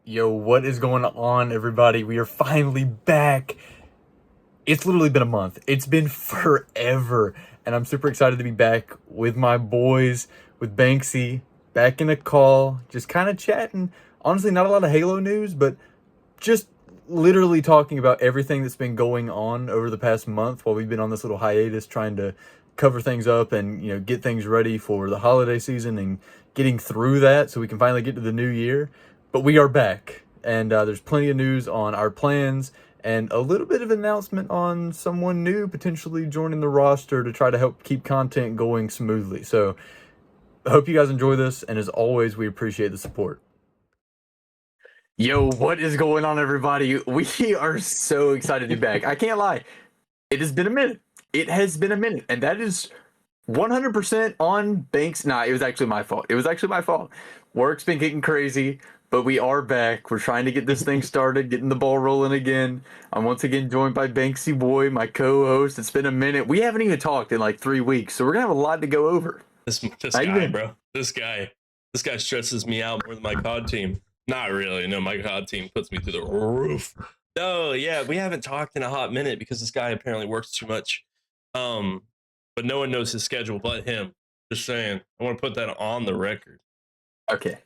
Yo, what is going on, everybody? We are finally back. It's literally been a month. It's been forever. And I'm super excited to be back with my boys, with Banksy, back in a call, just kind of chatting. Honestly, not a lot of Halo news, but just literally talking about everything that's been going on over the past month while we've been on this little hiatus trying to cover things up and get things ready for the holiday season and getting through that so we can finally get to the new year. But we are back, and there's plenty of news on our plans and a little bit of announcement on someone new potentially joining the roster to try to help keep content going smoothly. So I hope you guys enjoy this, and as always, we appreciate the support. Yo, what is going on, everybody? We are so excited to be back. I can't lie. It has been a minute. It has been a minute. And that is 100% on Banks. Nah, it was actually my fault. It was actually my fault. Work's been getting crazy, but we are back. We're trying to get this thing started, getting the ball rolling again. I'm once again joined by Banksy Boy, my co-host. It's been a minute. We haven't even talked in like 3 weeks, so we're gonna have a lot to go over. This How you guy, been? bro. This guy stresses me out more than my COD team. Not really. No, my COD team puts me through the roof. No, yeah, we haven't talked in a hot minute because this guy apparently works too much. But no one knows his schedule but him. Just saying. I want to put that on the record. Okay.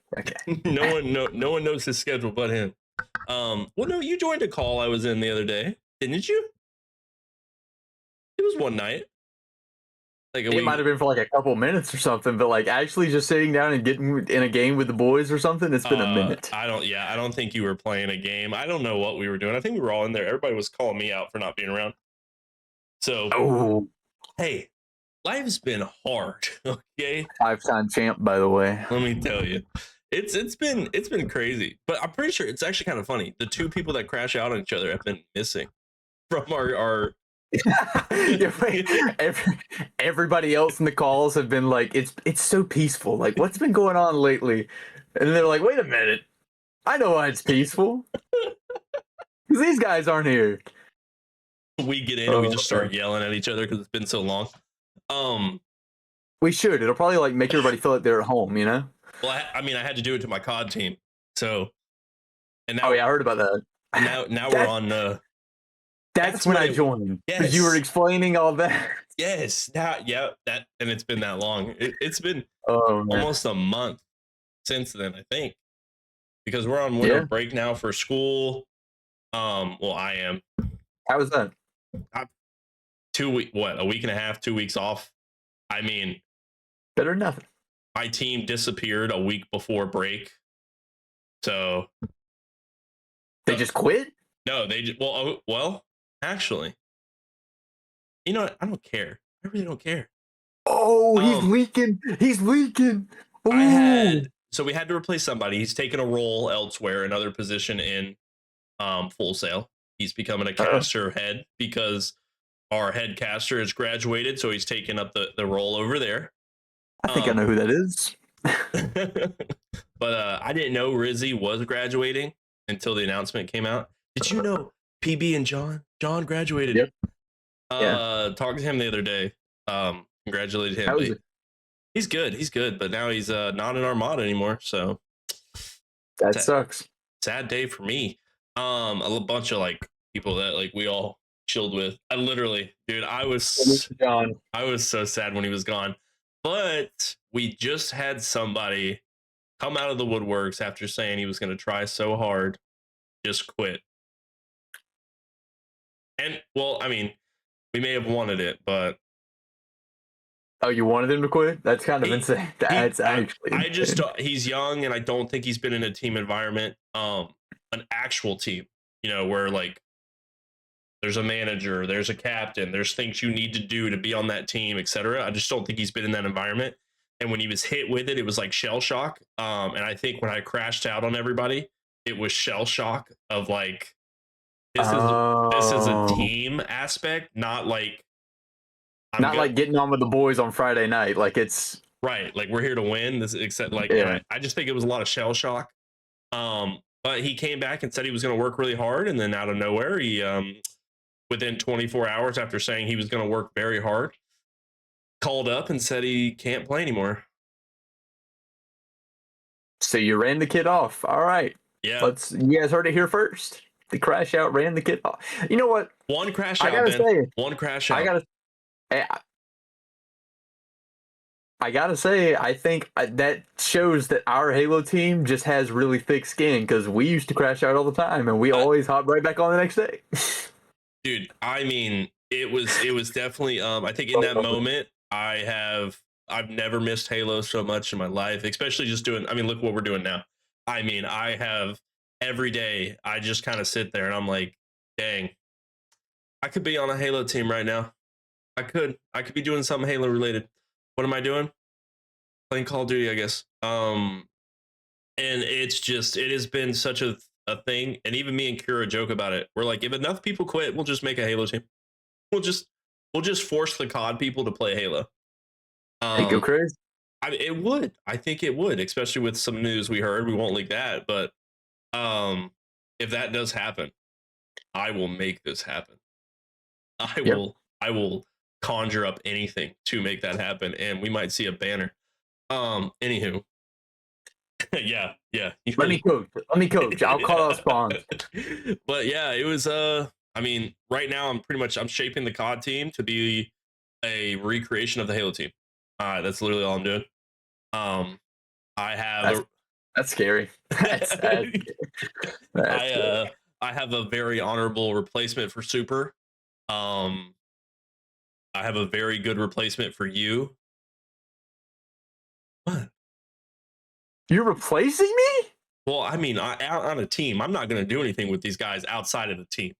No one knows his schedule but him. Well, no, you joined a call I was in the other day, didn't you? It was one night. Like It might have been for like a couple minutes or something, but like actually just sitting down and getting in a game with the boys or something, it's been a minute. I don't think you were playing a game. I don't know what we were doing. I think we were all in there. Everybody was calling me out for not being around. So, Oh, hey, life's been hard. Okay, 5-time champ, by the way. let me tell you, it's been crazy. But I'm pretty sure it's actually kind of funny. The two people that crash out on each other have been missing from our. Yeah, everybody else in the calls have been like, it's so peaceful. Like, what's been going on lately? And they're like, wait a minute, I know why it's peaceful. Because these guys aren't here. We get in and we just start yelling at each other because it's been so long. We should. It'll probably like make everybody feel like they're at home, you know? Well, I mean, I had to do it to my COD team. So, and now, Oh yeah, I heard about that. Now we're on. That's when I joined. Yes. You were explaining all that. Yes, and it's been that long. It's been almost a month since then, I think, because we're on winter break now for school. Well, I am. How was that? 2 week, a week and a half, 2 weeks off. I mean, better than nothing. My team disappeared a week before break, so they just quit. No, they just well, actually, you know what? I don't care. I really don't care. Oh, he's leaking. He's leaking. Ooh. So we had to replace somebody. He's taken a role elsewhere, another position in Full Sail. He's becoming a caster head because our head caster has graduated, so he's taken up the role over there. I think I know who that is. But I didn't know Rizzy was graduating until the announcement came out. Did you know PB and John graduated? Yep. Talked to him the other day. Congratulated him. How is it? He's good, but now he's not in our mod anymore. So that sucks. Sad day for me. A bunch of like people that like we all chilled with. I literally, dude, I was so sad when he was gone. But we just had somebody come out of the woodworks after saying he was going to try so hard, just quit. And well, I mean, we may have wanted it, but oh, you wanted him to quit? That's kind of insane. That's actually I just he's young, and I don't think he's been in a team environment, an actual team, where like there's a manager, there's a captain, there's things you need to do to be on that team, etc. I just don't think he's been in that environment. And when he was hit with it, it was like shell shock. And I think when I crashed out on everybody, it was shell shock of like this is a team aspect, not like like getting on with the boys on Friday night. Like it's right, like we're here to win. This except like I just think it was a lot of shell shock. But he came back and said he was going to work really hard, and then out of nowhere, he within 24 hours after saying he was going to work very hard, called up and said he can't play anymore. So you ran the kid off. All right. Yeah. You guys heard it here first. The crash out ran the kid off. You know what? One crash I out, gotta Ben. say, One crash I out. gotta, I I gotta say, I think that shows that our Halo team just has really thick skin because we used to crash out all the time and we always hop right back on the next day. Dude, I mean, it was definitely I think in that moment I've never missed Halo so much in my life, especially just doing, I mean, look what we're doing now. I mean, I have every day I just kind of sit there and I'm like, dang, I could be on a Halo team right now. I could be doing something Halo related. What am I doing? Playing Call of Duty, I guess. And it has been such a thing. And even me and Kira joke about it. We're like, if enough people quit, we'll just make a Halo team. We'll just we'll just force the COD people to play Halo. Hey, go Um, crazy. it would. I think it would, especially with some news we heard. We won't leak that, but um, if that does happen, I will make this happen. I Yep. will. I will conjure up anything to make that happen, and we might see a banner. Anywho, yeah, yeah. Let me coach. Let me coach. I'll call out spawns. But yeah, it was I mean, right now I'm shaping the COD team to be a recreation of the Halo team. That's literally all I'm doing. Um I have That's scary. That's I scary. I have a very honorable replacement for Super. Um I have a very good replacement for you. What? You're replacing me? Well, I mean, on a team, I'm not going to do anything with these guys outside of the team.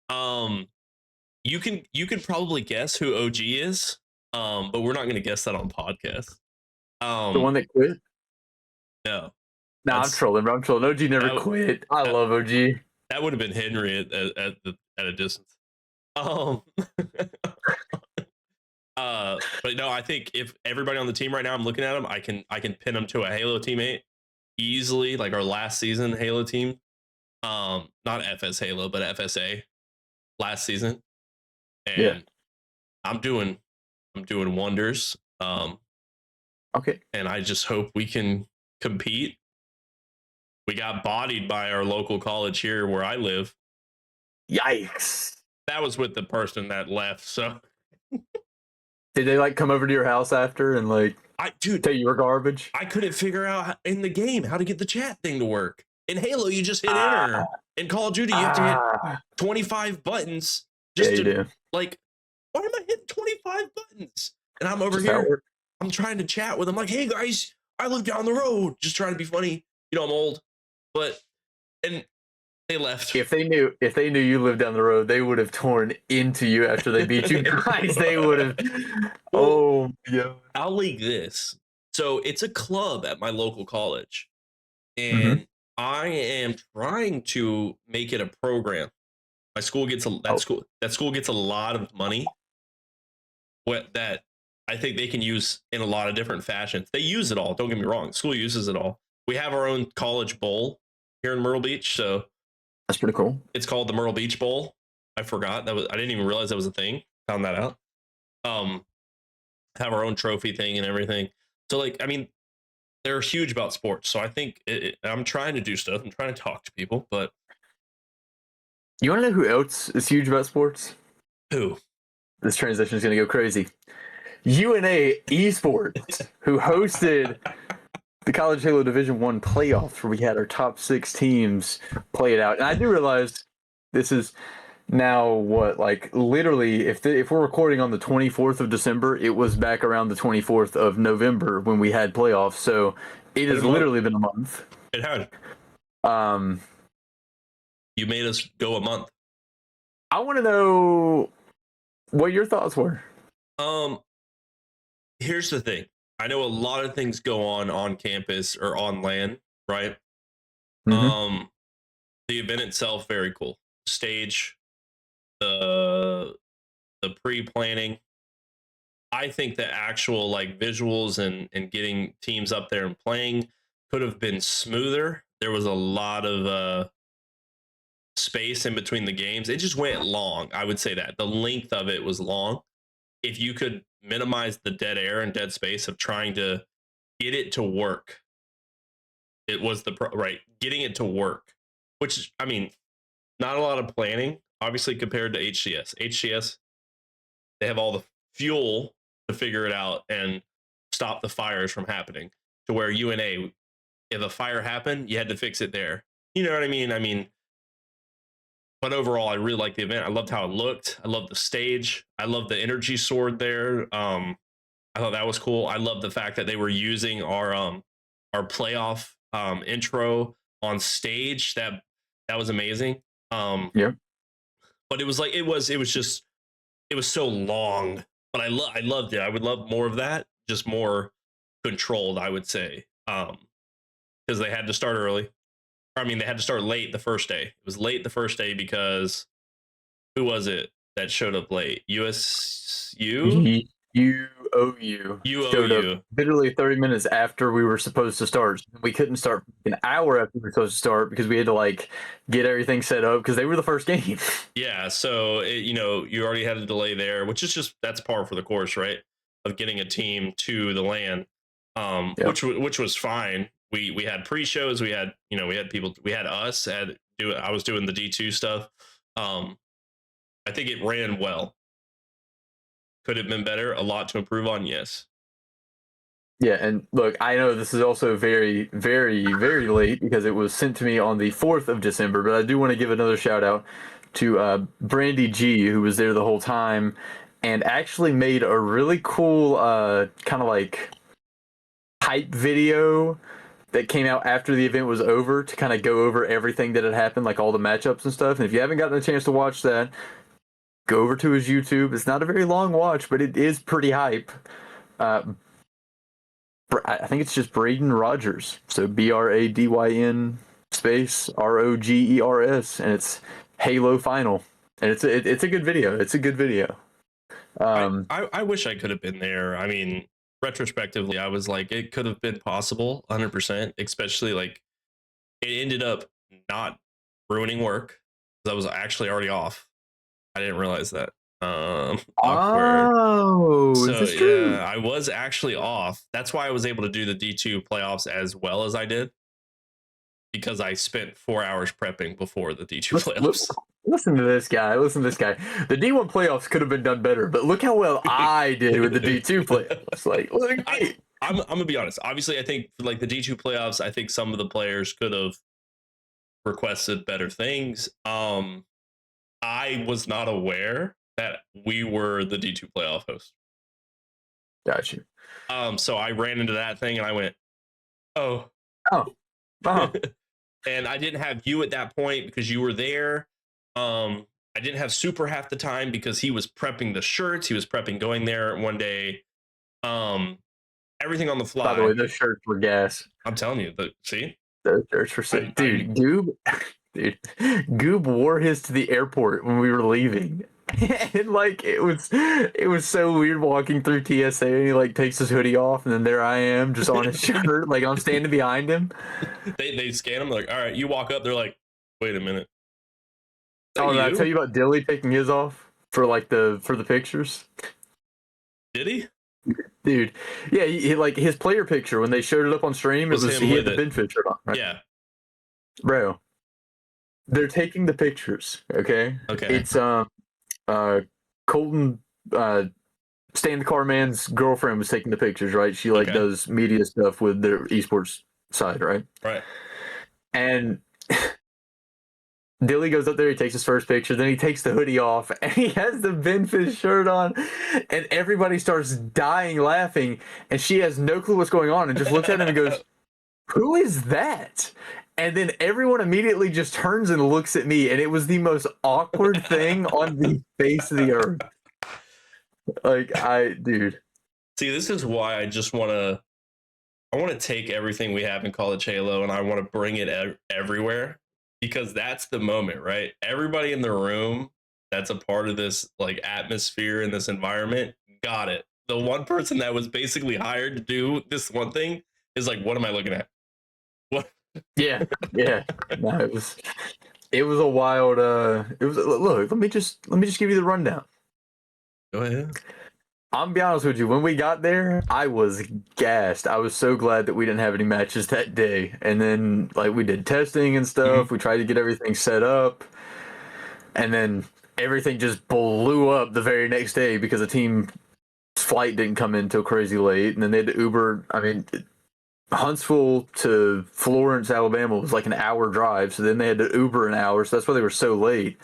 Um, you can probably guess who OG is, but we're not going to guess that on podcast. The one that quit? No, Nah, I'm trolling, bro. I'm trolling. OG never quit. I love OG. That would have been Henry at a distance. Um, but no, I think if everybody on the team right now, I'm looking at them, I can pin them to a Halo teammate easily, like our last season Halo team. Not FS Halo, but FSA last season, and Yeah. I'm doing wonders. Okay. And I just hope we can compete. We got bodied by our local college here where I live. Yikes. That was with the person that left. So did they like come over to your house after and like tell you were garbage? I couldn't figure out in the game how to get the chat thing to work. In Halo, you just hit enter. In Call of Duty, you have to hit 25 buttons just to like. Why am I hitting 25 buttons? And I'm over here. I'm trying to chat with them like, hey guys, I live down the road. Just trying to be funny. You know, I'm old. And they left. If they knew you lived down the road, they would have torn into you after they beat you guys. They would have. Oh, yeah. I'll leak this. So it's a club at my local college, and I am trying to make it a program. My school gets that school gets a lot of money. That I think they can use in a lot of different fashions. They use it all. Don't get me wrong. School uses it all. We have our own college bowl here in Myrtle Beach, so that's pretty cool. It's called the Myrtle Beach Bowl. I forgot I didn't even realize that was a thing. Found that out. Have our own trophy thing and everything. So like, I mean, they're huge about sports. So I think I'm trying to do stuff. I'm trying to talk to people, but you want to know who else is huge about sports? Who? This transition is going to go crazy. UNA Esports, who hosted the College Halo Division 1 playoffs where we had our top 6 teams play it out. And I do realize this is now what, like literally, if we're recording on the 24th of December, it was back around the 24th of November when we had playoffs. So it has literally been a month. It had. You made us go a month. I want to know what your thoughts were. Here's the thing. I know a lot of things go on campus or on land, right? The event itself, very cool. Stage, the pre-planning. I think the actual like visuals and getting teams up there and playing could have been smoother. There was a lot of space in between the games. It just went long. I would say that the length of it was long. If you could minimize the dead air and dead space of trying to get it to work, It was right getting it to work, which I mean, not a lot of planning, obviously compared to HCS. HCS, they have all the fuel to figure it out and stop the fires from happening. To where UNA, if a fire happened, you had to fix it there. You know what I mean? I mean, but overall, I really liked the event. I loved how it looked. I loved the stage. I loved the energy sword there. I thought that was cool. I love the fact that they were using our playoff intro on stage. That was amazing. Yeah. But it was like it was just it was so long. But I loved it. I would love more of that, just more controlled, I would say. Because they had to start early. I mean, they had to start late the first day. It was late the first day because who was it that showed up late? USU? UOU showed up literally 30 minutes after we were supposed to start. We couldn't start an hour after we were supposed to start because we had to like get everything set up because they were the first game. Yeah, so you know, you already had a delay there, which is just that's par for the course, right? Of getting a team to the LAN, which was fine. We had pre-shows, we had people, we had us at do. I was doing the D2 stuff. I think it ran well. Could have been better. A lot to improve on. Yes. Yeah, and look, I know this is also very, very, very late because it was sent to me on the 4th of December, but I do want to give another shout out to Brandy G, who was there the whole time and actually made a really cool kind of like hype video that came out after the event was over to kind of go over everything that had happened, like all the matchups and stuff. And if you haven't gotten a chance to watch that, go over to his YouTube. It's not a very long watch, but it is pretty hype. I think it's just Braden Rogers. So BRADYN space ROGERS, and it's Halo Final. And it's a good video. It's a good video. I wish I could have been there. I mean, retrospectively, I was like, it could have been possible 100%, especially like it ended up not ruining work because I was actually already off. I didn't realize that. Awkward. Oh, So is this true? yeah, I was actually off. That's why I was able to do the D2 playoffs as well as I did, because I spent 4 hours prepping before the D2 playoffs. Listen to this guy. Listen to this guy. The D1 playoffs could have been done better, but look how well I did with the D2 playoffs. Like, look at me. I'm gonna be honest. Obviously, I think for like the D2 playoffs, I think some of the players could have requested better things. I was not aware that we were the D2 playoff host. Got you. So I ran into that thing and I went, oh. And I didn't have you at that point because you were there. I didn't have Super half the time because he was prepping the shirts. He was prepping going there one day. Everything on the fly. By the way, those shirts were gas. I'm telling you, see? Those shirts were sick. Dude, Goob wore his to the airport when we were leaving. And like it was so weird walking through TSA, and he like takes his hoodie off and then there I am just on his shirt, like I'm standing behind him. They scan him, like, all right, you walk up, they're like, wait a minute. Oh, did I tell you about Dilly taking his off for like for the pictures? Did he? Dude, yeah, he like his player picture when they showed it up on stream, it was he had the Benfit shirt on. Right? Yeah, bro, they're taking the pictures. Okay, it's Colton, Stan the Car Man's girlfriend was taking the pictures, right? She like does media stuff with their esports side, right? Right. And Dilly goes up there, he takes his first picture, then he takes the hoodie off, and he has the Benfit shirt on, and everybody starts dying laughing, and she has no clue what's going on and just looks at him and goes, who is that? And then everyone immediately just turns and looks at me, and it was the most awkward thing on the face of the earth. Like, dude. See, this is why I just want to take everything we have in College Halo, and I want to bring it everywhere, because that's the moment, right? Everybody in the room that's a part of this like atmosphere and this environment got it. The one person that was basically hired to do this one thing is like, what am I looking at? What? Yeah. No, it was a wild. It was look. Let me just give you the rundown. Go ahead. I'm gonna be honest with you. When we got there, I was gassed. I was so glad that we didn't have any matches that day. And then, like, we did testing and Mhm. stuff. We tried to get everything set up, and then everything just blew up the very next day because the team's flight didn't come in till crazy late, and then they had to Uber. I mean, Huntsville to Florence, Alabama was like an hour drive, so then they had to Uber an hour, so that's why they were so late.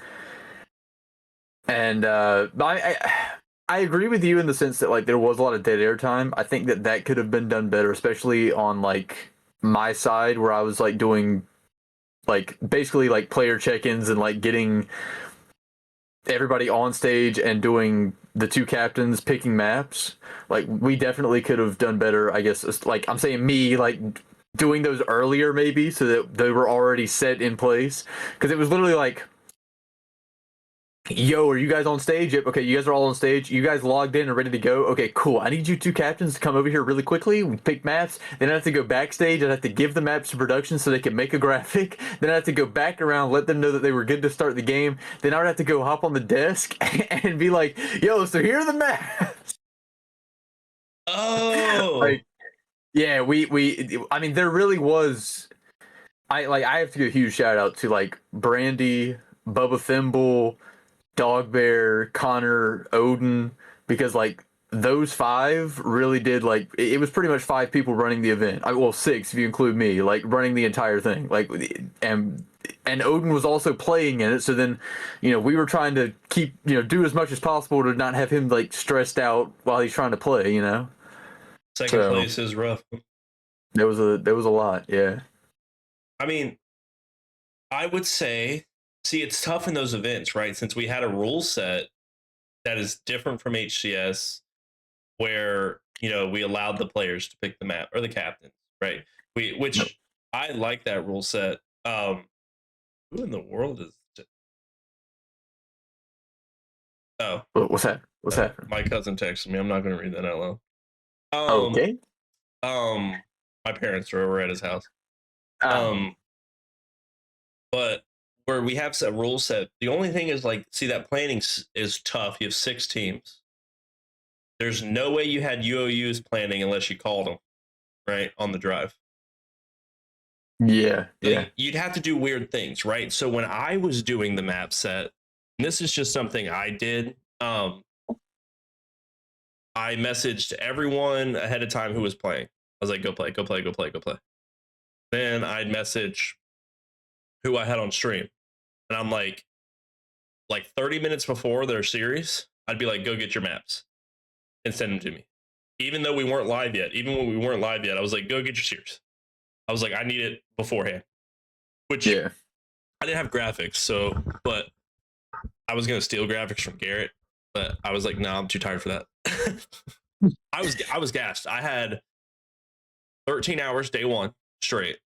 And I agree with you in the sense that like there was a lot of dead air time. I think that that could have been done better, especially on like my side where I was like doing like basically like player check-ins and like getting everybody on stage and doing the two captains picking maps. Like we definitely could have done better, I guess. Like I'm saying me like doing those earlier maybe so that they were already set in place because it was literally like, yo, are you guys on stage? Yep. Okay, you guys are all on stage. You guys logged in and ready to go. Okay, cool. I need you two captains to come over here really quickly. We pick maps. Then I have to go backstage. I have to give the maps to production so they can make a graphic. Then I have to go back around, let them know that they were good to start the game. Then I would have to go hop on the desk and be like, yo, so here are the maps. Oh, Like, yeah, I mean, there really was. I have to give a huge shout out to like Brandy, Bubba Thimble, Dog Bear, Connor, Odin, because like those five really did like it was pretty much five people running the event. Well, six if you include me, like running the entire thing. Like and Odin was also playing in it. So then, we were trying to keep do as much as possible to not have him like stressed out while he's trying to play. second So place is rough. there was a lot. Yeah. I mean, I would say, see, it's tough in those events, right? Since we had a rule set that is different from HCS, where we allowed the players to pick the map or the captains, right? Yep. Which I like that rule set. Who in the world is? Oh, What's that? What's happening? my cousin texted me. I'm not going to read that out loud. Okay. My parents are over at his house. Oh. But where we have a rule set, the only thing is like, see, that planning is tough. You have 6 teams. There's no way you had UOUs planning unless you called them, right, on the drive. Yeah. So Yeah. you'd have to do weird things, right? So when I was doing the map set, and this is just something I did, I messaged everyone ahead of time who was playing. I was like, go play, go play, go play, go play. Then I'd message who I had on stream. And I'm like 30 minutes before their series, I'd be like, go get your maps and send them to me. Even though we weren't live yet, even when we weren't live yet, I was like, go get your series. I was like, I need it beforehand. Which Yeah. I didn't have graphics, so but I was gonna steal graphics from Garrett, but I was like, no, I'm too tired for that. I was gassed. I had 13 hours day one straight.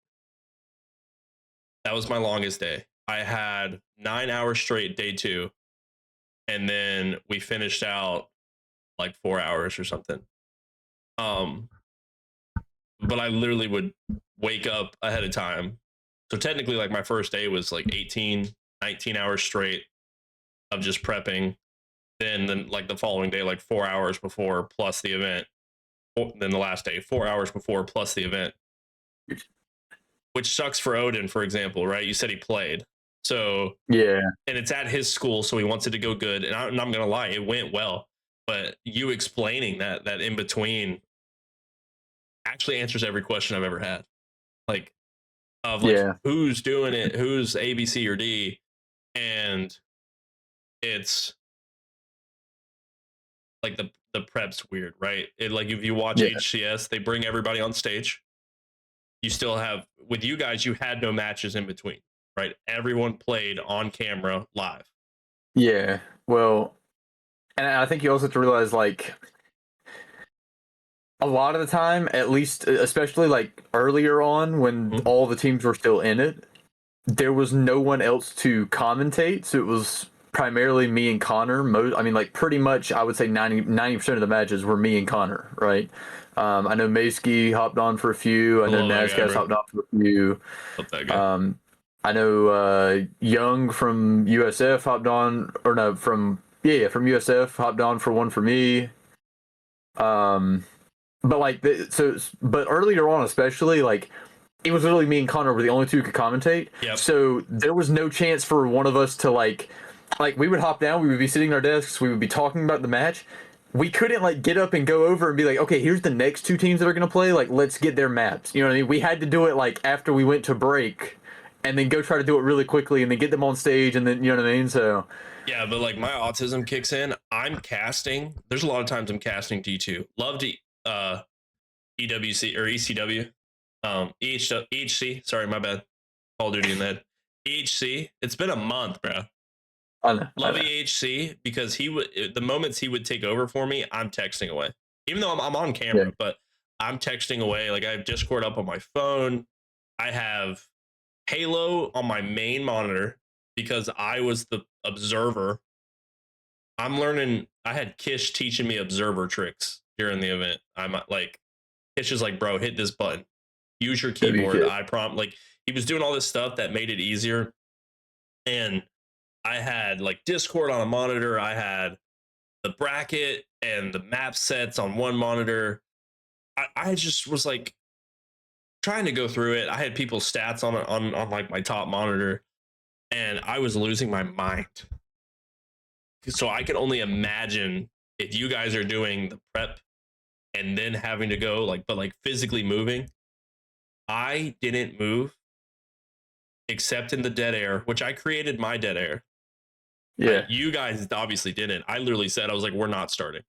That was my longest day. I had 9 hours straight day two, and then we finished out like 4 hours or something. But I literally would wake up ahead of time. So technically, like my first day was like 18, 19 hours straight of just prepping. Then like the following day, like 4 hours before plus the event. Then the last day, 4 hours before plus the event. Which sucks for Odin, for example, right? You said he played. So Yeah. and it's at his school, so he wants it to go good. And I'm not gonna lie, it went well. But you explaining that in between actually answers every question I've ever had. Like of like Yeah. who's doing it, who's A, B, C, or D, and it's like the prep's weird, right? It like if you watch Yeah. HCS, they bring everybody on stage. You still have with you guys, you had no matches in between, right? Everyone played on camera live. Yeah. Well, and I think you also have to realize like a lot of the time, at least especially like earlier on when all the teams were still in it, there was no one else to commentate, so it was primarily me and Connor. I mean, like pretty much, I would say 90% of the matches were me and Connor, right? I know Maysky hopped on for a few. I know Nazcast hopped on for a few. Love that guy. I know Young from USF hopped on, or no, from USF hopped on for one for me. But like, but earlier on, especially like, it was literally me and Connor were the only two who could commentate. Yep. So there was no chance for one of us to like we would hop down, we would be sitting at our desks, we would be talking about the match. We couldn't like get up and go over and be like, okay, here's the next two teams that are gonna play. Like, let's get their maps. You know what I mean? We had to do it like after we went to break, and then go try to do it really quickly, and then get them on stage, and then you know what I mean. So yeah, but like my autism kicks in. I'm casting. There's a lot of times I'm casting D2. Loved EWC or ECW. EHC. Sorry, my bad. Call of Duty in that. EHC. It's been a month, bro. Love EHC because he would the moments he would take over for me, I'm texting away. Even though I'm on camera, but I'm texting away. Like, I have Discord up on my phone. I have Halo on my main monitor because I was the observer. I'm learning. I had Kish teaching me observer tricks during the event. I'm like, Kish is like, bro, hit this button, use your keyboard. I prompt, like, he was doing all this stuff that made it easier. And I had like Discord on a monitor. I had the bracket and the map sets on one monitor. I just was like trying to go through it. I had people's stats on like my top monitor, and I was losing my mind. So I can only imagine if you guys are doing the prep and then having to go but physically moving. I didn't move except in the dead air, which I created my dead air. Yeah, you guys obviously didn't. I literally said, I was like, we're not starting.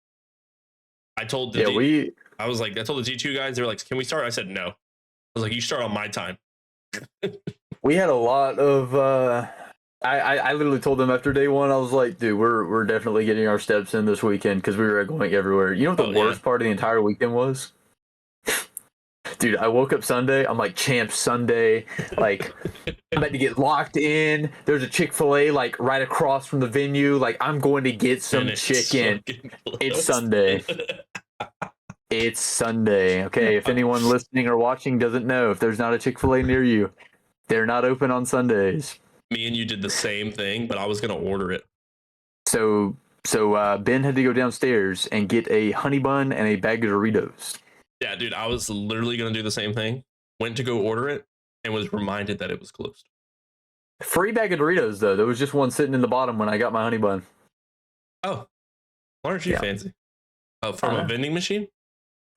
I told the I was like, I told the G2 guys, they were like, can we start? I said no. I was like, you start on my time. we had a lot of I literally told them after day one, I was like, dude, we're definitely getting our steps in this weekend because we were going everywhere. You know what the worst part of the entire weekend was? Dude, I woke up Sunday. I'm like, Champ Sunday. Like, I'm about to get locked in. There's a Chick-fil-A like right across from the venue. Like, I'm going to get some chicken. It's Sunday. It's Sunday. Okay, if anyone listening or watching doesn't know, if there's not a Chick-fil-A near you, they're not open on Sundays. Me and you did the same thing, but I was gonna order it. So Ben had to go downstairs and get a honey bun and a bag of Doritos. Yeah, dude, I was literally gonna do the same thing. Went to go order it and was reminded that it was closed. Free bag of Doritos though. There was just one sitting in the bottom when I got my honey bun. Oh, why aren't you fancy? Oh, from a vending machine?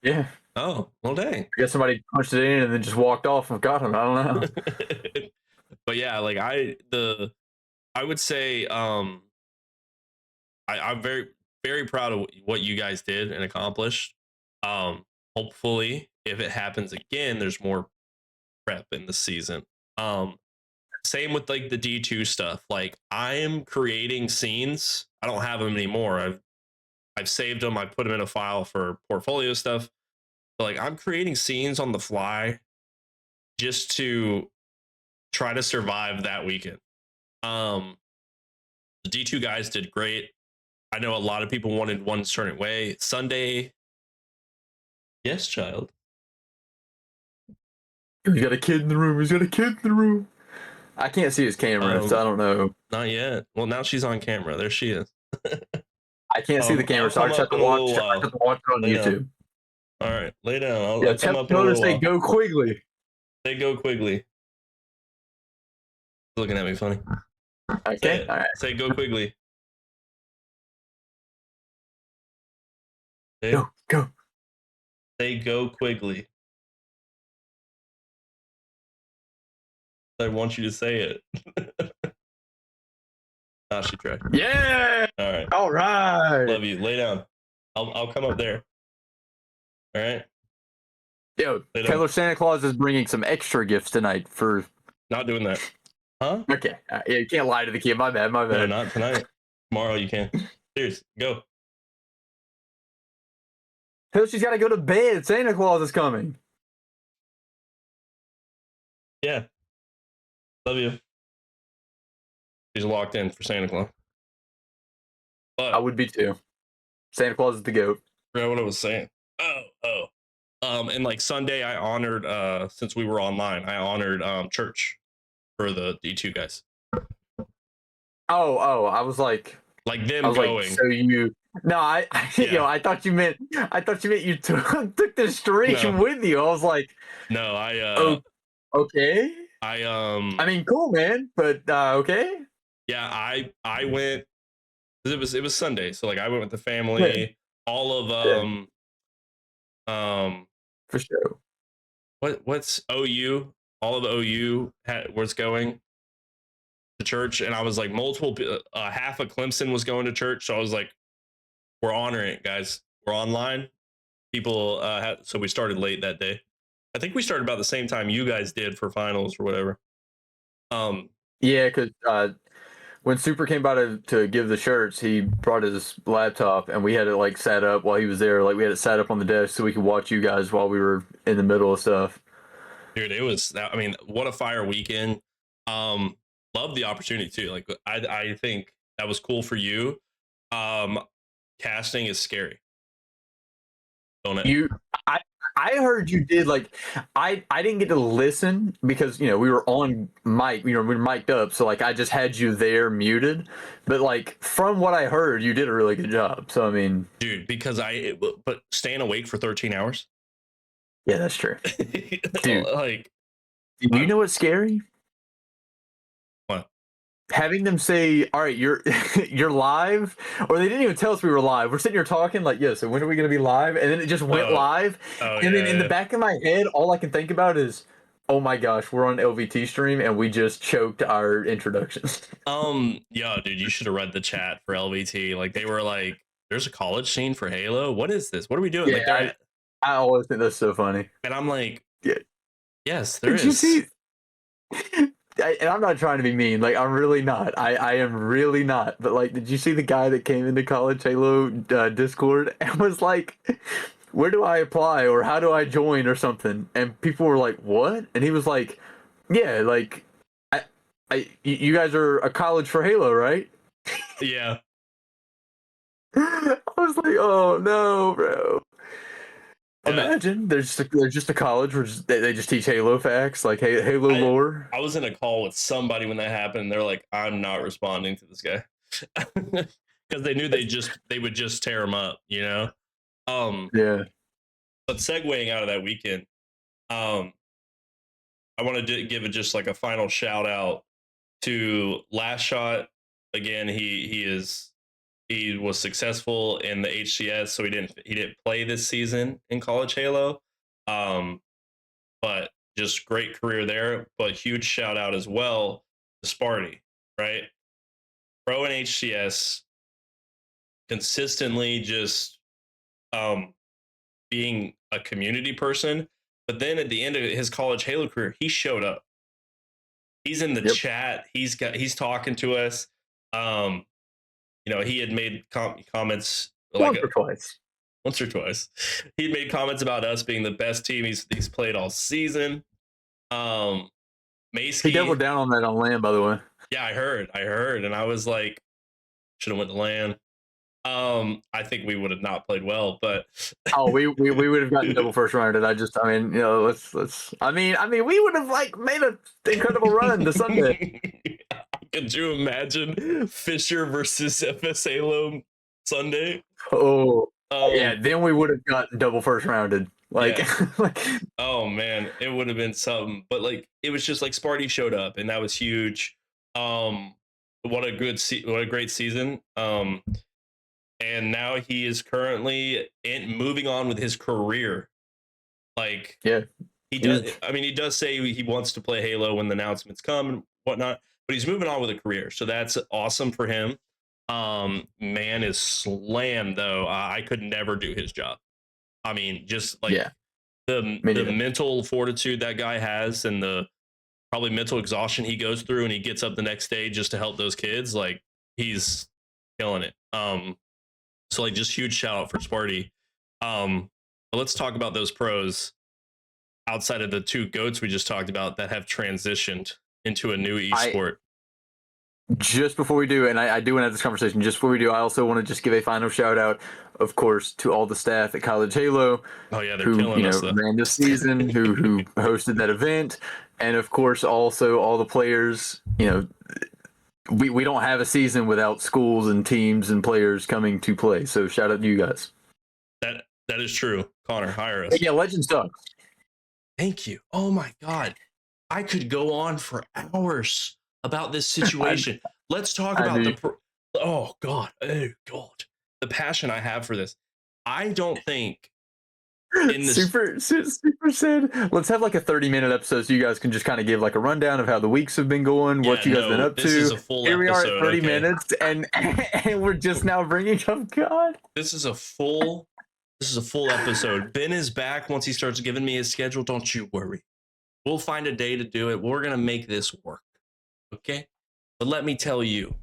Yeah. Oh, well, dang. I guess somebody punched it in and then just walked off and got him. I don't know. But yeah, like I would say I'm very, very proud of what you guys did and accomplished. Hopefully if it happens again, there's more prep in the season. Same with like the D2 stuff. Like, I am creating scenes. I don't have them anymore. I've saved them. I put them in a file for portfolio stuff. But like, I'm creating scenes on the fly just to try to survive that weekend. The D2 guys did great. I know a lot of people wanted one certain way. Sunday. Yes, child. He's got a kid in the room. He's got a kid in the room. I can't see his camera, so I don't know. Not yet. Well, now she's on camera. There she is. I can't see the camera, so I just have to watch it on YouTube. All right, lay down. I'll come up in a little while. Say go Quigley. Say go Quigley. Looking at me funny. Okay, all right. Say go Quigley. Go. Say go Quigley. I want you to say it. She tried. Yeah. All right. All right. Love you. Lay down. I'll come up there. All right. Yo, Taylor Santa Claus is bringing some extra gifts tonight for. Not doing that. Huh? Okay. Yeah, you can't lie to the kid. My bad. No, not tonight. Tomorrow you can. Seriously, go. Hell, she's got to go to bed. Santa Claus is coming. Yeah. Love you. She's locked in for Santa Claus. But I would be too. Santa Claus is the GOAT. I forgot what I was saying. And like Sunday, I honored, since we were online, I honored church for the D2 guys. Oh, I was like them I was going. Like, so No, Yeah. I thought you meant you took the stream No, with you. I was like, no, oh, okay. I I mean, cool, man, but okay. yeah, I went. It was Sunday, so like I went with the Yeah, family. All of yeah, um for sure. what's OU? All of OU was going to church, and I was like half of Clemson was going to church, so I was like, we're honoring it, guys. We're online. People so we started late that day. I think we started about the same time you guys did for finals or whatever. Um, Yeah, because when Super came by to give the shirts, he brought his laptop, and we had it like sat up while he was there. Like we had it sat up on the desk so we could watch you guys while we were in the middle of stuff. dude, it was. I mean, what a fire weekend. Um, love the opportunity too. Like I think that was cool for you. Um, casting is scary. Don't it? You, I, I heard you did like, I didn't get to listen because we were on mic, we were mic'd up, so like I just had you there muted, but like from what I heard, you did a really good job. So I mean, Dude, because but staying awake for 13 hours. yeah, that's true, dude. Like, You know what's scary? what? Having them say, "All right, you're you're live," or they didn't even tell us we were live. We're sitting here talking like, "Yeah, so when are we going to be live?" And then it just went live, Oh and then in the yeah. back of my head, all I can think about is, "Oh my gosh, we're on LVT stream, and we just choked our introductions." Yeah, dude, you should have read the chat for LVT. Like they were like, "There's a college scene for Halo. What is this? What are we doing?" Yeah, Like they're at, I always think that's so funny. and I'm like, Yeah, "Yes, there did you is." see? And I'm not trying to be mean. Like I'm really not. I am really not. But like, did you see the guy that came into College Halo Discord and was like, "Where do I apply or how do I join or something?" And people were like, "What?" And he was like, "Yeah, like, you guys are a college for Halo, right?" Yeah, I was like, "Oh no, bro." yeah. Imagine there's just a college where they just teach Halo facts, like Halo I lore. I was in a call with somebody when that happened. And they're like, "I'm not responding to this guy," because they knew they would just tear him up, you know. Um, Yeah. but segueing out of that weekend, um, I wanted to give it just like a final shout out to Last Shot. Again, he was successful in the HCS, so he didn't play this season in College Halo. Um, but just great career there. But huge shout out as well to Sparty, right? Pro and HCS consistently just um being a community person. But then at the end of his College Halo career, he showed up. He's in the Yep. chat. He's talking to us. Um, he had made comments like Once or twice. once or twice. He made comments about us being the best team he's played all season. Um, He doubled Maskey, down on that on land, by the way. yeah, I heard, and I was like, should have went to LAN. I think we would have not played well, but Oh, we would have gotten double first rounded. I mean, let's. I mean, we would have like made an incredible run to Sunday. Could you imagine Fisher versus FS Halo Sunday? Oh, yeah. Um, Then we would have gotten double first rounded. Like, yeah. like, Oh man, it would have been something. But like, it was just like Sparty showed up, and that was huge. Um, what a great season. And now he is currently moving on with his career. Like yeah, he does. huge. I mean, he does say he wants to play Halo when the announcements come and whatnot. But he's moving on with a career, so that's awesome for him. Man is slammed though. I could never do his job. I mean, just like Yeah, the me the neither. mental fortitude that guy has, and the probably mental exhaustion he goes through, and he gets up the next day just to help those kids. Like he's killing it. So like just huge shout out for Sparty. But let's talk about those pros outside of the two goats we just talked about that have transitioned into a new esport. Just before we do, and I do want to have this conversation. Just before we do, I also want to just give a final shout out, of course, to all the staff at College Halo. Oh yeah, they're who killing us though. ran this season, who hosted that event, and of course also all the players. we don't have a season without schools and teams and players coming to play. So shout out to you guys. That is true. Connor, hire us. But yeah, Legend sucks. Thank you. Oh my God. I could go on for hours about this situation. Let's talk about oh God. The passion I have for this. I don't think in this Super said, let's have like a 30-minute episode so you guys can just kind of give like a rundown of how the weeks have been going, what you guys been up this to. is a full Here we are episode, at 30 minutes and we're just now bringing up God. This is a full episode. Ben is back once he starts giving me his schedule. Don't you worry. We'll find a day to do it. We're going to make this work. Okay? But let me tell you,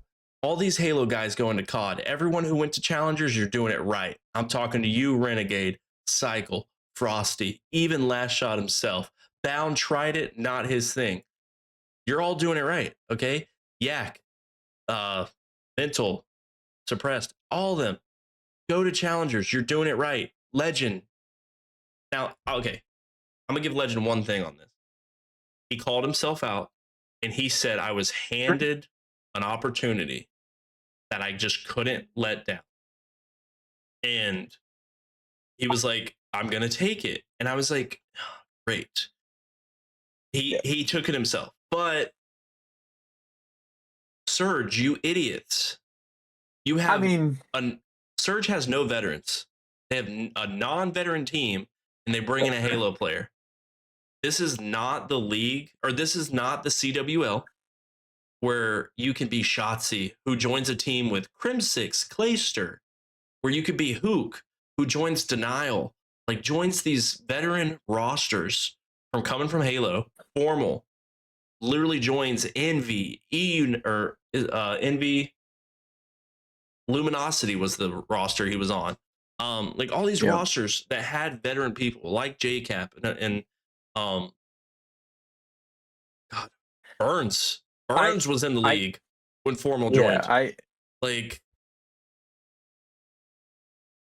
all these Halo guys going to COD, everyone who went to Challengers, you're doing it right. I'm talking to you, Renegade, Cycle, Frosty, even Last Shot himself. Bound tried it, not his thing. You're all doing it right, okay? Yak, Mental, Suppressed, all of them. Go to Challengers. You're doing it right. Legend. Now, okay, I'm going to give Legend one thing on this. He called himself out, and he said, I was handed an opportunity that I just couldn't let down. And he was like, I'm going to take it. And I was like, oh, great. He took it himself. But Surge, you idiots. You have, Surge has no veterans. They have a non-veteran team, and they bring in a Halo player. This is not the league, or this is not the CWL, where you can be Shotzi, who joins a team with Crimsix, Clayster, where you could be Hook, who joins Denial, like joins these veteran rosters coming from Halo, Formal, literally joins Envy, Envy, Luminosity was the roster he was on. Like all these rosters that had veteran people like JCap and God, Burns was in the league when Formal joined.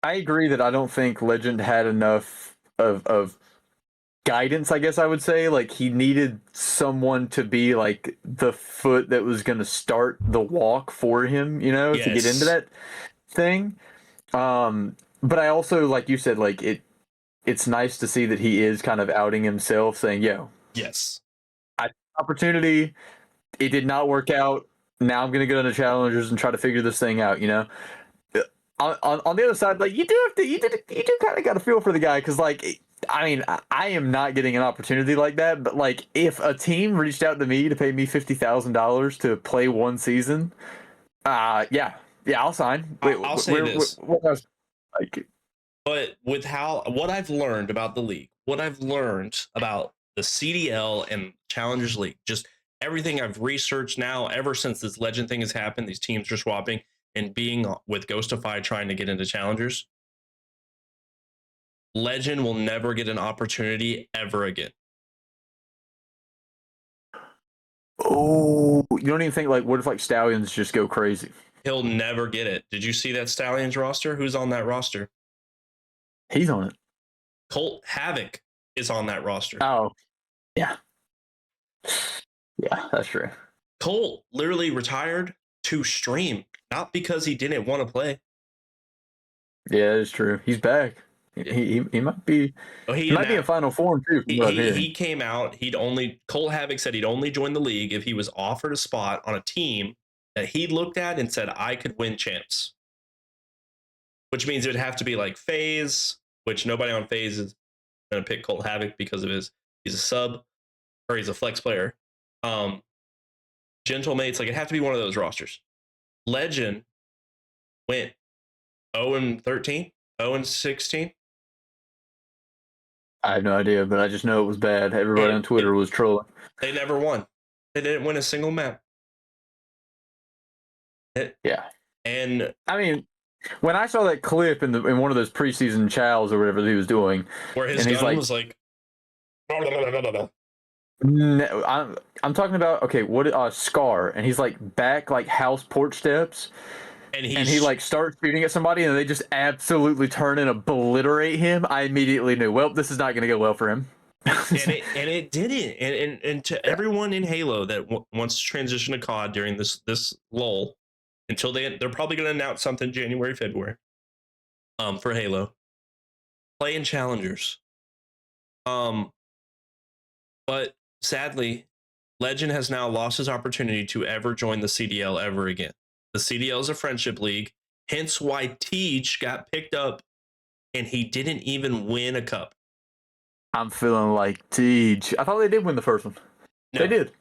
I agree that I don't think Legend had enough of guidance, I guess I would say. Like he needed someone to be like the foot that was going to start the walk for him, to get into that thing. But I also, like you said, like it's nice to see that he is kind of outing himself, saying, yes, I had an opportunity. It did not work out. Now I'm going to go into Challengers and try to figure this thing out, On the other side, like you do kind of got to feel for the guy, because like, I am not getting an opportunity like that, but like if a team reached out to me to pay me $50,000 to play one season, I'll sign. I'll say this. What else? But with what I've learned about the league, what I've learned about the CDL and Challengers League, just everything I've researched now, ever since this Legend thing has happened, these teams are swapping, and being with Ghostify trying to get into Challengers, Legend will never get an opportunity ever again. Oh, you don't even think, like, what if like Stallions just go crazy? He'll never get it. Did you see that Stallions roster? Who's on that roster? He's on it. Colt Havoc is on that roster. Oh, yeah. Yeah, that's true. Colt literally retired to stream, not because he didn't want to play. Yeah, it's true. He's back. He might be. He might be in final form too. He came out. Colt Havoc said he'd only join the league if he was offered a spot on a team that he looked at and said, I could win champs. Which means it would have to be like FaZe, which nobody on FaZe is going to pick Colt Havoc because of he's a sub, or he's a flex player. Gentlemates, like it'd have to be one of those rosters. Legend went 0-13, 0-16. I have no idea, but I just know it was bad. Everybody on Twitter was trolling. They never won. They didn't win a single map. Yeah. And I mean, when I saw that clip in one of those preseason chows or whatever he was doing, where his gun was like, no, I'm talking about, okay, what Scar, and he's like back like house porch steps, and he like starts shooting at somebody, and they just absolutely turn and obliterate him. I immediately knew, well, this is not going to go well for him. and it didn't. And to everyone in Halo that wants to transition to COD during this lull, until they're probably going to announce something January, February, for Halo, play in challengers. But sadly, Legend has now lost his opportunity to ever join the CDL ever again. The CDL is a friendship league, hence why Teach got picked up and he didn't even win a cup. I'm feeling like Teach. I thought they did win the first one. No. They did.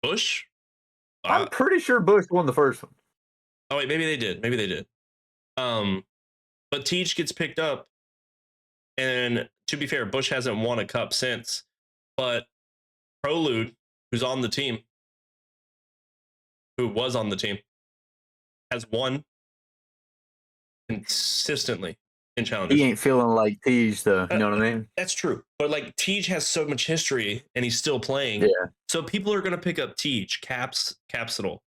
Bush? I'm pretty sure Bush won the first one. Oh wait, maybe they did. Maybe they did. But Teach gets picked up, and to be fair, Bush hasn't won a cup since. But Prolude, who was on the team, has won consistently in challenges. He ain't feeling like Teach, though. You know what I mean? That's true. But like Teach has so much history, and he's still playing. Yeah. So people are going to pick up Teach, Capsital,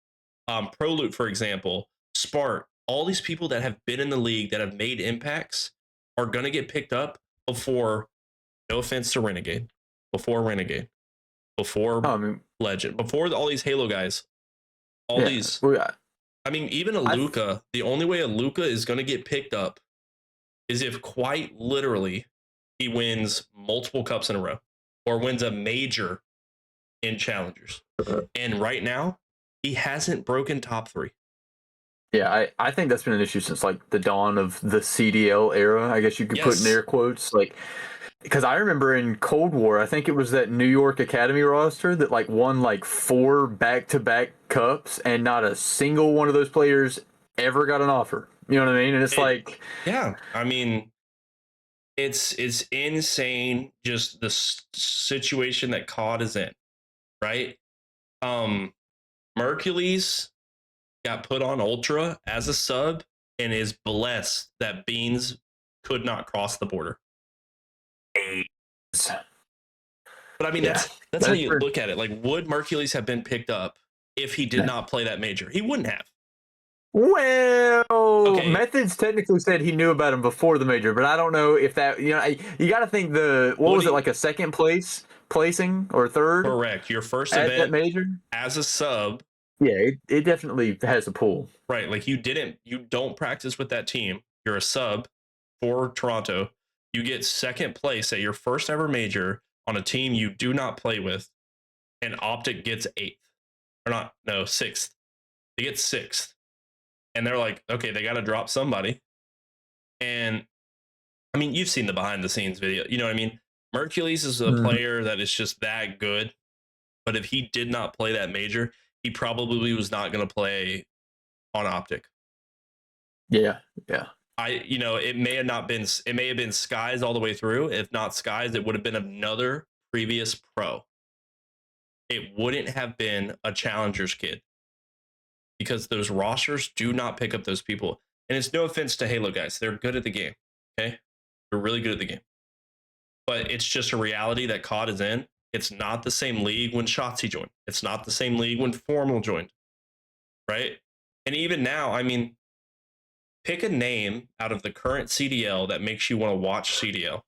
Prolude, for example, Spart. All these people that have been in the league that have made impacts are going to get picked up before, no offense to Renegade, before Legend, before all these Halo guys, these. I mean, even Aluka, the only way Aluka is going to get picked up is if quite literally he wins multiple cups in a row or wins a major in challengers. And right now, he hasn't broken top 3. Yeah, I think that's been an issue since like the dawn of the CDL era. I guess you could put in air quotes, like, because I remember in Cold War, I think it was that New York Academy roster that like won like 4 back-to-back cups, and not a single one of those players ever got an offer. You know what I mean? And it's like, yeah, I mean, it's insane just the situation that COD is in, right? Mercules got put on Ultra as a sub and is blessed that Beans could not cross the border. But I mean, that's how you look at it. Like, would Mercules have been picked up if he did not play that major? He wouldn't have. Well, Methods technically said he knew about him before the major, but I don't know if that, you got to think like a second placing or third? Correct. Your first at event that major as a sub. Yeah, it definitely has a pull. Right. Like you don't practice with that team. You're a sub for Toronto. You get second place at your first ever major on a team you do not play with, and Optic gets 8th. Or not, no, 6th. They get 6th. And they're like, okay, they got to drop somebody. And I mean, you've seen the behind the scenes video. You know what I mean? Mercules is a player that is just that good. But if he did not play that major, he probably was not going to play on Optic. Yeah. It may have been Skies all the way through. If not Skies, it would have been another previous pro. It wouldn't have been a Challengers kid, because those rosters do not pick up those people. And it's no offense to Halo guys. They're good at the game. Okay. They're really good at the game. But it's just a reality that COD is in. It's not the same league when Shotzi joined. It's not the same league when Formal joined. Right? And even now, I mean, pick a name out of the current CDL that makes you want to watch CDL.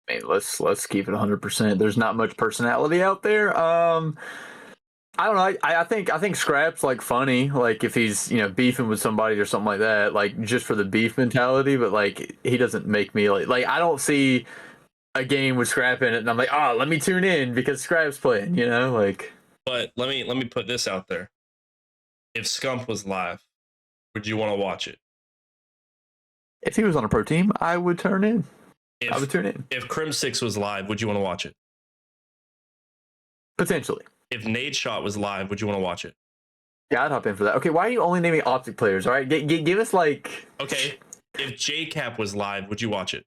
Hey, let's keep it 100%. There's not much personality out there. I don't know. I think Scrap's like funny, like if he's beefing with somebody or something like that, like just for the beef mentality. But like he doesn't make me like I don't see a game with Scrap in it, and I'm like, oh, let me tune in because Scrap's playing. Like. But let me put this out there. If Scump was live, would you want to watch it? If he was on a pro team, I would turn in. I would tune in. If Crim6 was live, would you want to watch it? Potentially. If Nade Shot was live, would you want to watch it? Yeah, I'd hop in for that. Okay, why are you only naming Optic players? All right, give us like. Okay, if JCap was live, would you watch it?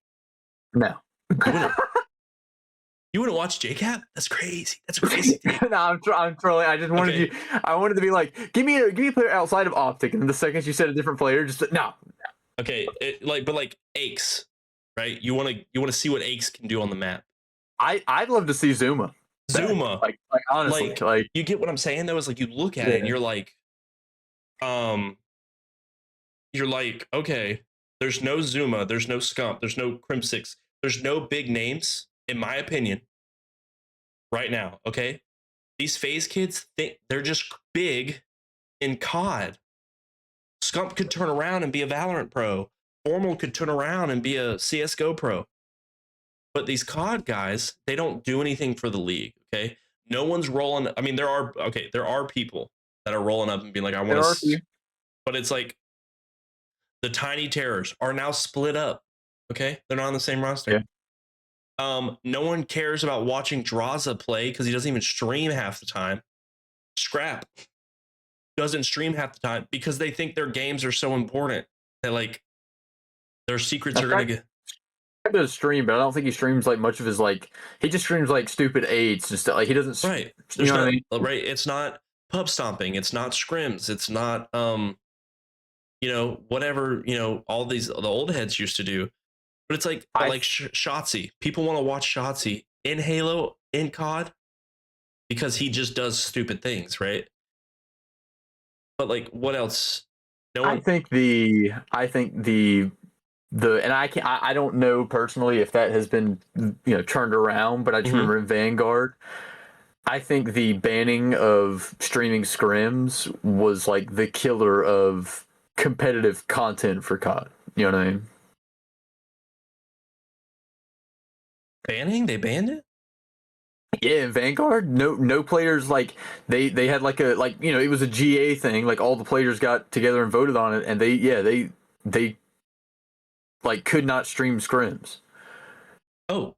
No. You wouldn't watch JCap? That's crazy. That's crazy. No, I'm trolling. I just wanted I wanted to be like, give me a player outside of Optic, and then the second you said a different player, just no. Okay, but Aches, right? You want to see what Aches can do on the map. I'd love to see Zuma. Like honestly, like you get what I'm saying though. Is like you look at it and you're like, okay, There's no Zuma, there's no Scump, there's no Crimsix, there's no big names, in my opinion, right now. Okay, these phase kids think they're just big in COD. Scump could turn around and be a Valorant pro. Formal could turn around and be a CSGO pro. But these COD guys, they don't do anything for the league. Okay, no one's rolling. I mean, there are people that are rolling up and being like, I want There are a to, few. but it's like the Tiny Terrors are now split up. Okay, they're not on the same roster. Yeah. No one cares about watching Draza play because he doesn't even stream half the time. Scrap doesn't stream half the time because they think their games are so important that like their secrets are gonna get. He does stream, but I don't think he streams like much of his like. He just streams like stupid aids and stuff. Like he doesn't. Right. You There's know what I not mean? right. It's not pub stomping. It's not scrims. It's not whatever, all these the old heads used to do. But it's like I Shotzi. People want to watch Shotzi in Halo in COD because he just does stupid things, right? But like what else? No I one think the and I don't know personally if that has been turned around, but I just Mhm. remember in Vanguard, I think the banning of streaming scrims was like the killer of competitive content for COD. You know what I mean? banning? They banned it? Yeah, in Vanguard, no players like they had like it was a GA thing. Like all the players got together and voted on it, and they like could not stream scrims. Oh.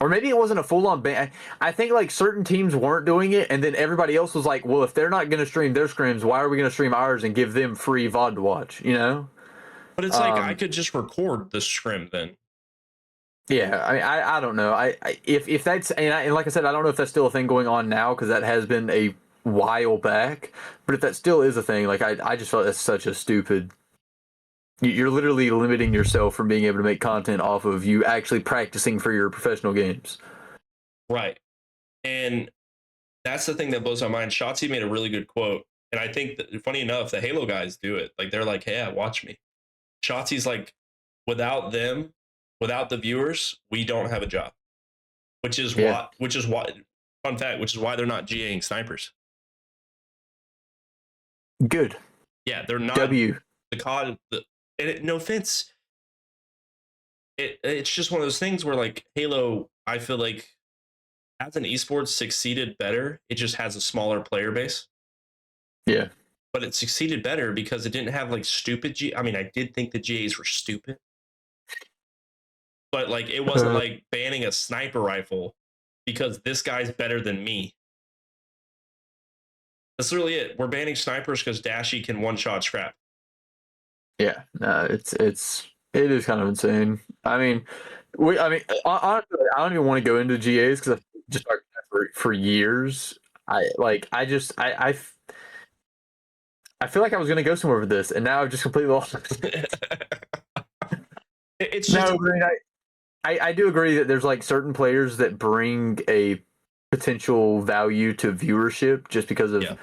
Or maybe it wasn't a full on ban. I think like certain teams weren't doing it, and then everybody else was like, "Well, if they're not going to stream their scrims, why are we going to stream ours and give them free VOD to watch?" You know? But it's like I could just record the scrim then. Yeah, I mean, I don't know. If that's and like I said, I don't know if that's still a thing going on now because that has been a while back. But if that still is a thing, like I just felt that's such a stupid. You're literally limiting yourself from being able to make content off of you actually practicing for your professional games. Right. And that's the thing that blows my mind. Shotzi made a really good quote. And I think that, funny enough, the Halo guys do it. Like they're like, hey, yeah, watch me. Shotzi's like, without them, without the viewers, we don't have a job. Which is why fun fact, which is why they're not GAing snipers. Good. Yeah, they're not W. the COD no offense. It's just one of those things where like Halo, I feel like as an esports succeeded better. It just has a smaller player base. Yeah. But it succeeded better because it didn't have like stupid I mean, I did think the GAs were stupid. But like it wasn't like banning a sniper rifle because this guy's better than me. That's really it. We're banning snipers because Dashy can one-shot scrap. Yeah, no, it is kind of insane. I mean, honestly, I don't even want to go into GAs because I've just talked about that for years. I feel like I was going to go somewhere with this, and now I've just completely lost it. It's just No, I mean, I do agree that there's like certain players that bring a potential value to viewership just because of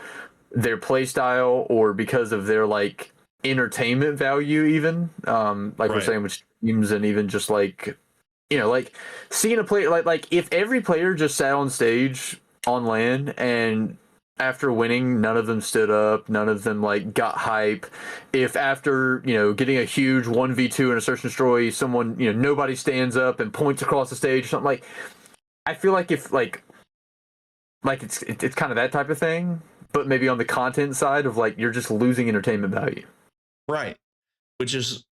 their play style or because of their like entertainment value even we're saying with streams and even just like like seeing a player like if every player just sat on stage on LAN and after winning none of them stood up, none of them like got hype, if after getting a huge 1v2 in a search and destroy someone nobody stands up and points across the stage or something, like I feel like if like it's kind of that type of thing, but maybe on the content side of like you're just losing entertainment value. Right. Which is,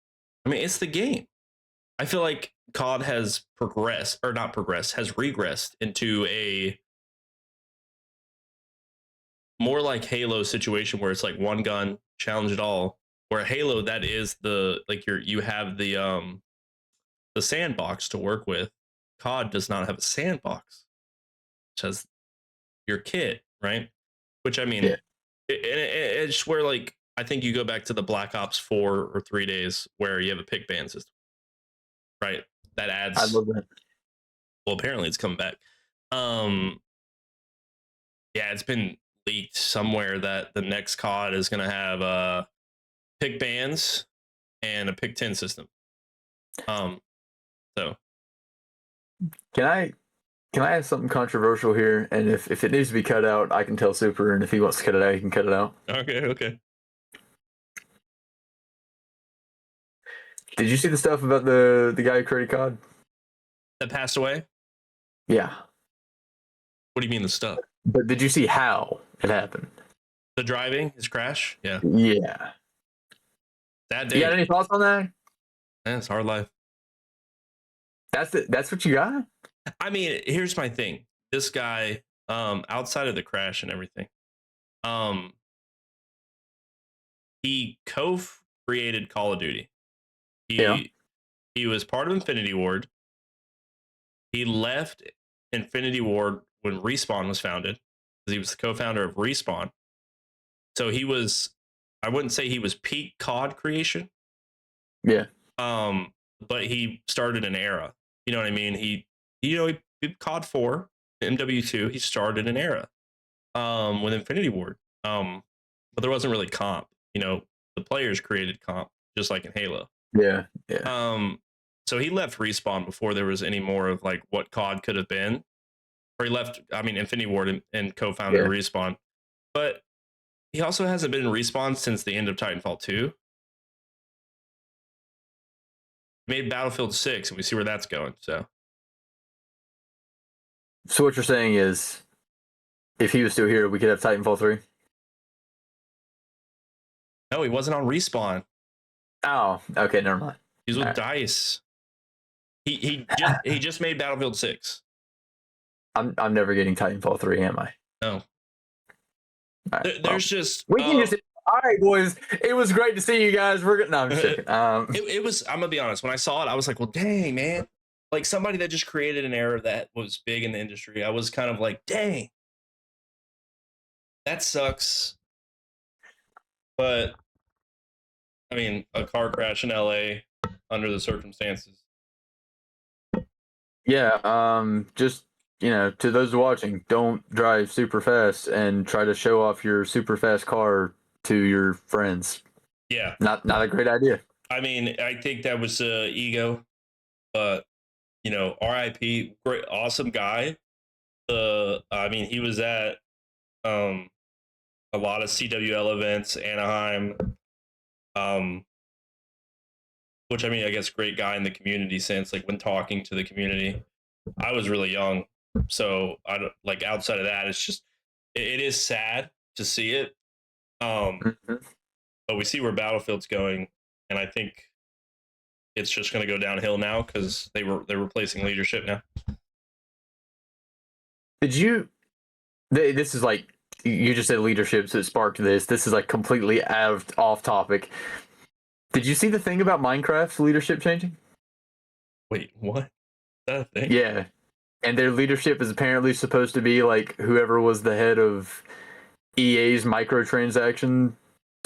I mean, it's the game. I feel like COD has progressed, or not progressed, has regressed into a more like Halo situation where it's like one gun, challenge it all. Where Halo, that is the like you have the sandbox to work with. COD does not have a sandbox. It has your kit, right? Which I mean, it's where like I think you go back to the Black Ops 4 or 3 days where you have a pick ban system, right? That adds. I love that. Well, apparently it's coming back. Yeah, it's been leaked somewhere that the next COD is going to have pick bans and a pick 10 system. So Can I ask something controversial here? And if it needs to be cut out, I can tell Super, and if he wants to cut it out, he can cut it out. okay. Did you see the stuff about the guy who created COD? That passed away? Yeah. What do you mean the stuff? But did you see how it happened? The driving, his crash? Yeah. Yeah. That You day. got any thoughts on that? Yeah, it's hard life. That's what you got? I mean, here's my thing. This guy, outside of the crash and everything, he co-created Call of Duty. He was part of Infinity Ward. He left Infinity Ward when Respawn was founded, because he was the co-founder of Respawn. So he was, I wouldn't say he was peak COD creation. Yeah. But he started an era. You know what I mean? He COD 4, MW2, he started an era with Infinity Ward. But there wasn't really comp. You know, the players created comp, just like in Halo. Yeah. So he left Respawn before there was any more of like what COD could have been. Or he left, Infinity Ward and co-founded Respawn. But he also hasn't been in Respawn since the end of Titanfall 2. He made Battlefield 6, and we see where that's going. So what you're saying is, if he was still here, we could have Titanfall 3? No, he wasn't on Respawn. Oh, okay, never mind. He's with DICE. He just made Battlefield 6. I'm never getting Titanfall 3, am I? No. Right, There's just we can just. All right, boys. It was great to see you guys. We're good. No, I'm just joking. It was. I'm gonna be honest. When I saw it, I was like, "Well, dang, man! Like somebody that just created an era that was big in the industry." I was kind of like, "Dang, that sucks." But I mean, a car crash in LA under the circumstances. Yeah. Just to those watching, don't drive super fast and try to show off your super fast car to your friends. Yeah. Not a great idea. I mean, I think that was ego, but RIP, great, awesome guy. He was at a lot of CWL events, Anaheim, which I guess great guy in the community sense, like when talking to the community. I was really young, so I don't like outside of that. It's just it is sad to see it. But we see where Battlefield's going, and I think it's just going to go downhill now because they're replacing leadership now. Did you? This is like you just said leadership, so it sparked this. This is like completely off topic. Did you see the thing about Minecraft's leadership changing? Wait, what? That thing? Yeah, and their leadership is apparently supposed to be like whoever was the head of EA's microtransaction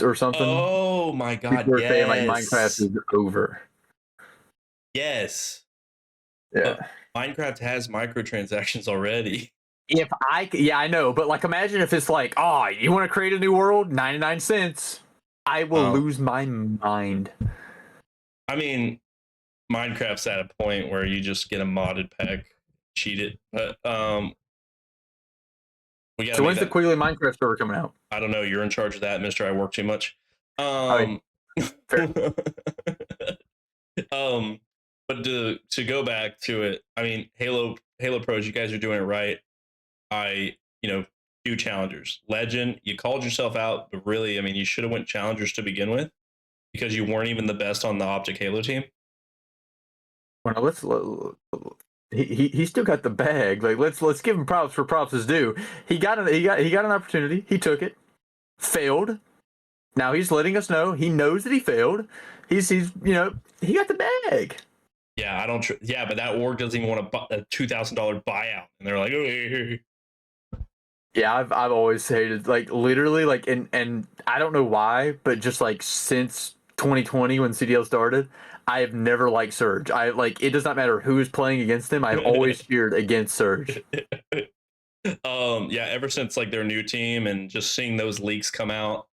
or something. Oh my god! People were saying like Minecraft is over. Yes. Yeah. Minecraft has microtransactions already. I know, but like imagine if it's like, oh, you want to create a new world? 99 cents. I will lose my mind. I mean, Minecraft's at a point where you just get a modded pack, cheat it. But so when's the Quigley Minecraft server coming out? I don't know. You're in charge of that, Mister. I work too much. Fair. But to go back to it, I mean, Halo Pros, you guys are doing it right. Do challengers. Legend, you called yourself out, but really, you should have went challengers to begin with because you weren't even the best on the Optic Halo team. Well, he still got the bag. Like let's give him props for props is due. He got an opportunity. He took it. Failed. Now he's letting us know he knows that he failed. He's he got the bag. Yeah, I don't. But that org doesn't even want a $2,000 buyout, and they're like, oh. Yeah, I've always hated literally and I don't know why, but just since 2020 when CDL started, I have never liked Surge. It does not matter who is playing against him. I've always cheered against Surge. Ever since their new team and just seeing those leaks come out,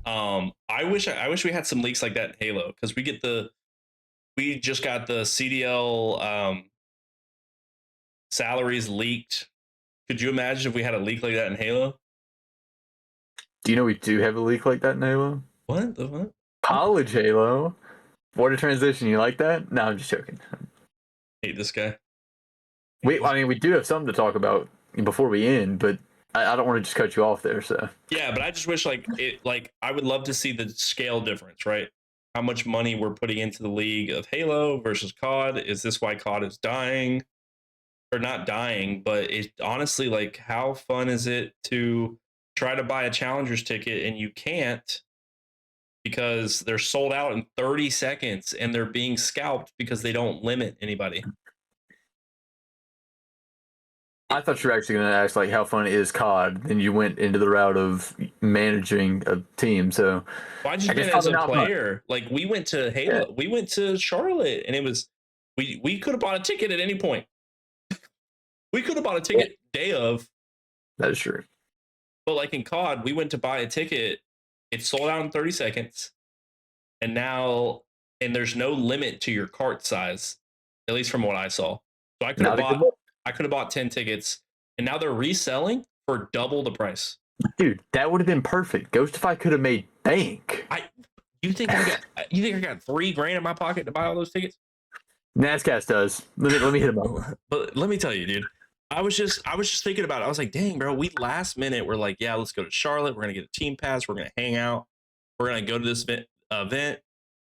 I wish we had some leaks like that in Halo, because we just got the CDL salaries leaked. Could you imagine if we had a leak like that in Halo? Do you know we do have a leak like that in Halo? What the fuck? College Halo. What a transition. You like that? No, I'm just joking. Hate this guy. I mean, we do have something to talk about before we end, but I don't want to just cut you off there. So Yeah, but I just wish I would love to see the scale difference, right? How much money we're putting into the league of Halo versus COD. Is this why COD is dying? Or not dying, but it honestly, like, how fun is it to try to buy a challenger's ticket and you can't because they're sold out in 30 seconds and they're being scalped because they don't limit anybody. I thought you were actually going to ask like how fun is COD, and you went into the route of managing a team. So Well, I just meant as a player. Like, we went to Halo, we went to Charlotte, and it was we could have bought a ticket at any point. We could have bought a ticket day of. That is true. But like in COD, we went to buy a ticket. It sold out in 30 seconds. And there's no limit to your cart size, at least from what I saw. So I could have bought 10 tickets, and now they're reselling for double the price. Dude, that would have been perfect. Ghostify could have made bank. You think I got $3,000 in my pocket to buy all those tickets? NASCAR does. Let me hit him up. But let me tell you, dude. I was just thinking about it. I was like, dang, bro, we last minute we're like, yeah, let's go to Charlotte. We're gonna get a team pass. We're gonna hang out. We're gonna go to this event.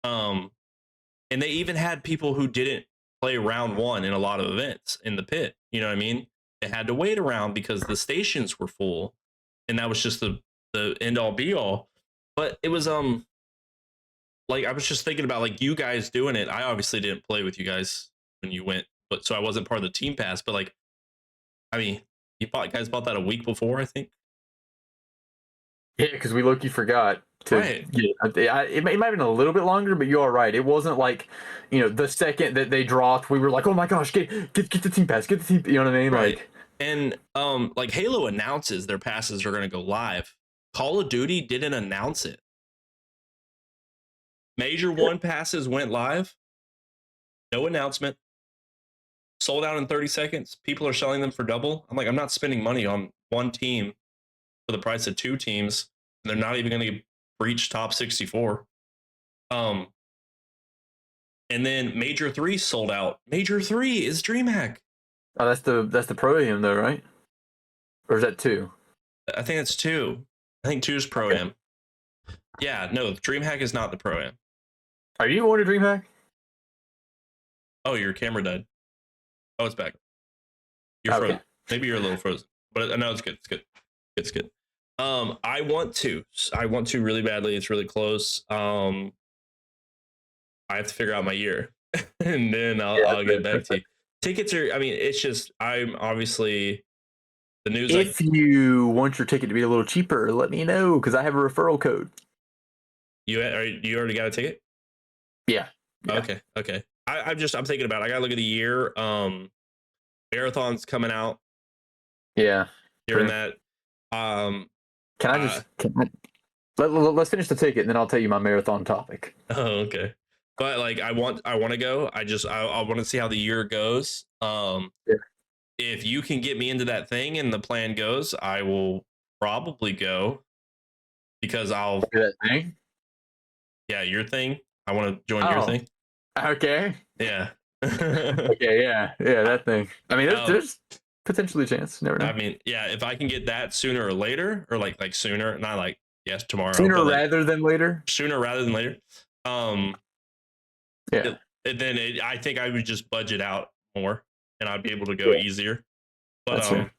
And they even had people who didn't play round one in a lot of events in the pit. You know what I mean? They had to wait around because the stations were full, and that was just the end all be all. But it was like, I was just thinking about like you guys doing it. I obviously didn't play with you guys when you went, but so I wasn't part of the team pass. But like, I mean, guys bought that a week before, I think. Yeah, because we low-key forgot to Right. get it might have been a little bit longer, but you are right. It wasn't like, the second that they dropped, we were like, oh my gosh, get the team pass, get the team. You know what I mean? Right. Like, And like Halo announces their passes are going to go live. Call of Duty didn't announce it. Major one passes went live. No announcement. Sold out in 30 seconds. People are selling them for double. I'm like, I'm not spending money on one team for the price of two teams. And they're not even going to breach top 64. And then Major 3 sold out. Major 3 is DreamHack. oh, that's the Pro-Am though, right? Or is that 2? I think it's 2. I think 2 is Pro-Am. Yeah, no, DreamHack is not the Pro-Am. Are you going to DreamHack? Oh, your camera died. Oh, it's back. You're Okay. frozen. Maybe you're a little frozen, but no, it's good. It's good. It's good. I want to really badly. It's really close. I have to figure out my year, and then I'll get back to you. Tickets are. I mean, it's just I'm obviously the news. If you want your ticket to be a little cheaper, let me know because I have a referral code. You already got a ticket? Yeah. Okay. I'm thinking about it. I gotta look at the year. Marathon's coming out. Yeah. Hearing that. Let's finish the ticket and then I'll tell you my marathon topic. Oh, okay. But like I want to go. I want to see how the year goes. If you can get me into that thing and the plan goes, I will probably go because I'll do that thing. Yeah, your thing. I want to join your thing. Okay. Yeah. Okay, yeah, that thing. I mean, there's potentially a chance. Never know. I mean, yeah, if I can get that sooner or later, or like sooner, not like yes tomorrow. Sooner rather than later. Sooner rather than later. Yeah. I think I would just budget out more, and I'd be able to go easier. But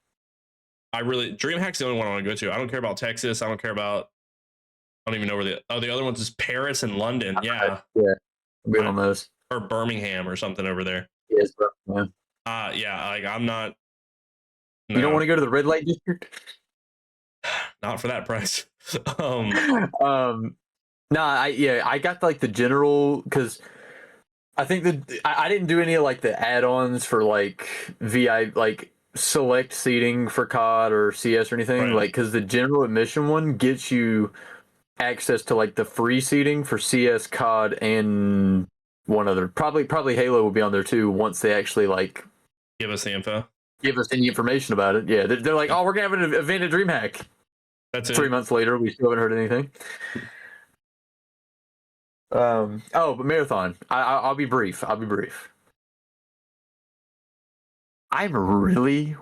I really DreamHack's the only one I want to go to. I don't care about Texas. I don't even know where the other ones is Paris and London. Yeah. Yeah. Good on those. Or Birmingham or something over there. Yes, Birmingham. Yeah, like I'm not. No. You don't want to go to the red light district? Not for that price. I got like the general because I think I didn't do any of like the add-ons for like VI like select seating for COD or CS or anything, like because the general admission one gets you access to like the free seating for CS, COD, and one other. Probably Halo will be on there too once they actually like Give us the info. give us any information about it. Yeah, they're like, oh, we're gonna have an event at DreamHack. That's it. 3 months later, we still haven't heard anything. But Marathon. I'll be brief. I'm really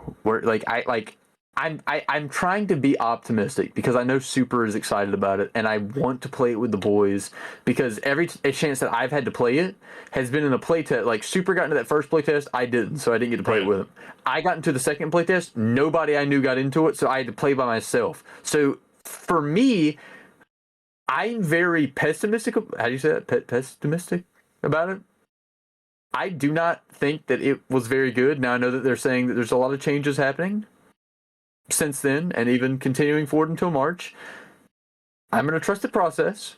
I'm trying to be optimistic because I know Super is excited about it and I want to play it with the boys because every chance that I've had to play it has been in a playtest. Like Super got into that first playtest, I didn't, so I didn't get to play it with him. I got into the second playtest, nobody I knew got into it, so I had to play by myself. So for me, I'm very pessimistic. How do you say that? Pessimistic about it. I do not think that it was very good. Now I know that they're saying that there's a lot of changes happening since then and even continuing forward until March. I'm going to trust the process,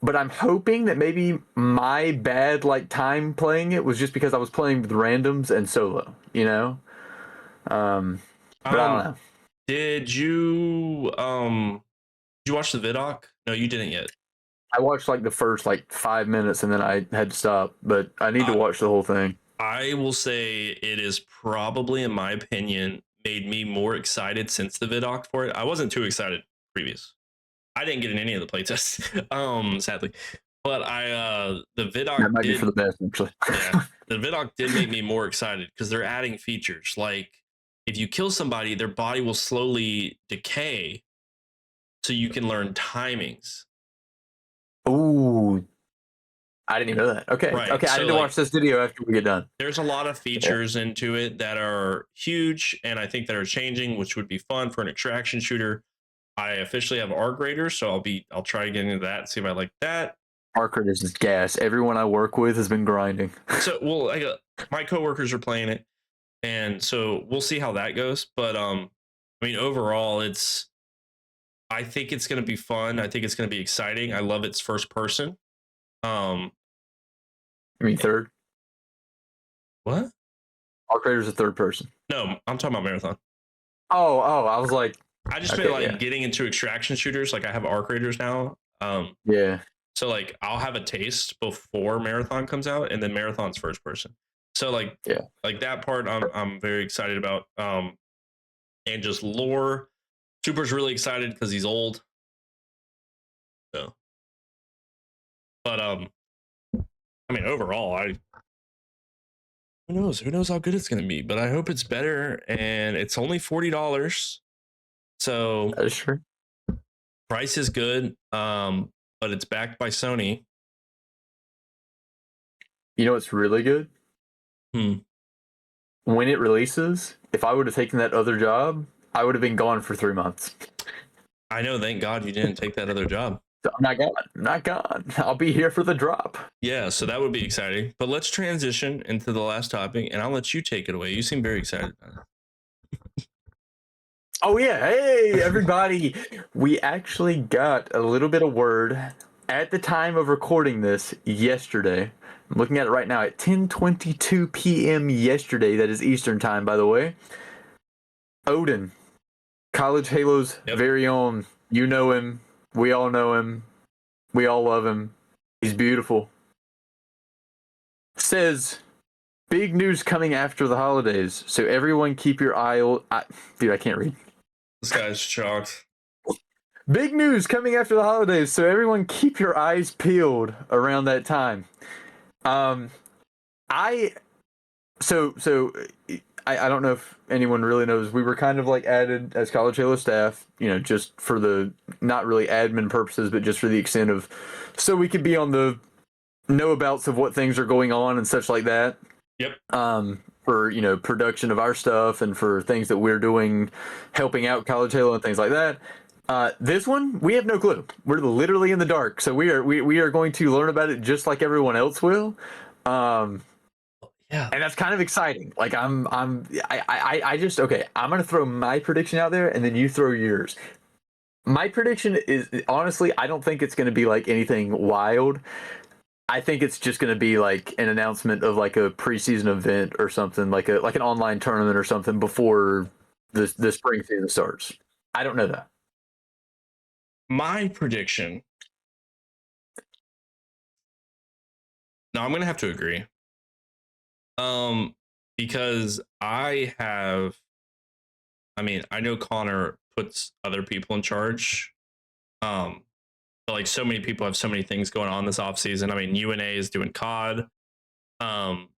but I'm hoping that maybe my bad time playing it was just because I was playing with randoms and solo, you know? But I don't know. Did you watch the vidoc? No, you didn't yet. I watched the first 5 minutes and then I had to stop, but I need to watch the whole thing. I will say it is probably, in my opinion, made me more excited since the vidoc for it. I wasn't too excited previous. I didn't get in any of the playtests, sadly. But the vidoc that might be for the best, actually. Yeah, the vidoc did make me more excited because they're adding features like if you kill somebody, their body will slowly decay, so you can learn timings. Ooh, I didn't even know that. Okay, right. Okay, so I need to watch this video after we get done. There's a lot of features into it that are huge, and I think that are changing, which would be fun for an extraction shooter. I officially have arc raiders, so I'll try to get into that, see if I like that. Arc raiders is gas. Everyone I work with has been grinding. So, well, my coworkers are playing it, and so we'll see how that goes. But I mean, overall, I think it's going to be fun. I think it's going to be exciting. I love its first person. I mean third. What? Arc Raiders is third person. No, I'm talking about Marathon. Oh, I was like, I just meant getting into extraction shooters. Like I have arc raiders now. Yeah. So I'll have a taste before Marathon comes out, and then Marathon's first person. So that part I'm very excited about. And just lore. Super's really excited because he's old. So, but I mean, overall, who knows how good it's gonna be, but I hope it's better. And it's only $40, so that is true. Price is good, but it's backed by Sony. You know what's really good? When it releases, if I would have taken that other job, I would have been gone for 3 months. I know. Thank God you didn't take that other job. I'm not gone. I'll be here for the drop. Yeah, so that would be exciting. But let's transition into the last topic, and I'll let you take it away. You seem very excited about it. Oh, yeah. Hey, everybody. We actually got a little bit of word at the time of recording this yesterday. I'm looking at it right now at 10:22 p.m. yesterday. That is Eastern time, by the way. Odin, College Halo's very own. You know him. We all know him. We all love him. He's beautiful. Says, big news coming after the holidays. So everyone keep your eye on... Dude, I can't read. This guy's shocked. Big news coming after the holidays. So everyone keep your eyes peeled around that time. I don't know if anyone really knows. We were kind of added as College Halo staff, just for the not really admin purposes, but just for the extent of so we could be on the know abouts of what things are going on and such like that. Yep. For production of our stuff and for things that we're doing, helping out College Halo and things like that. This one, we have no clue. We're literally in the dark, so we are going to learn about it just like everyone else will. Yeah, and that's kind of exciting. I'm gonna throw my prediction out there, and then you throw yours. My prediction is honestly, I don't think it's gonna be anything wild. I think it's just gonna be an announcement of a preseason event or something, like an online tournament or something before the spring season starts. I don't know that. My prediction No, I'm gonna have to agree. Because I mean, I know Connor puts other people in charge. Um, but like so many people have so many things going on this offseason. I mean, UNA is doing COD. Um,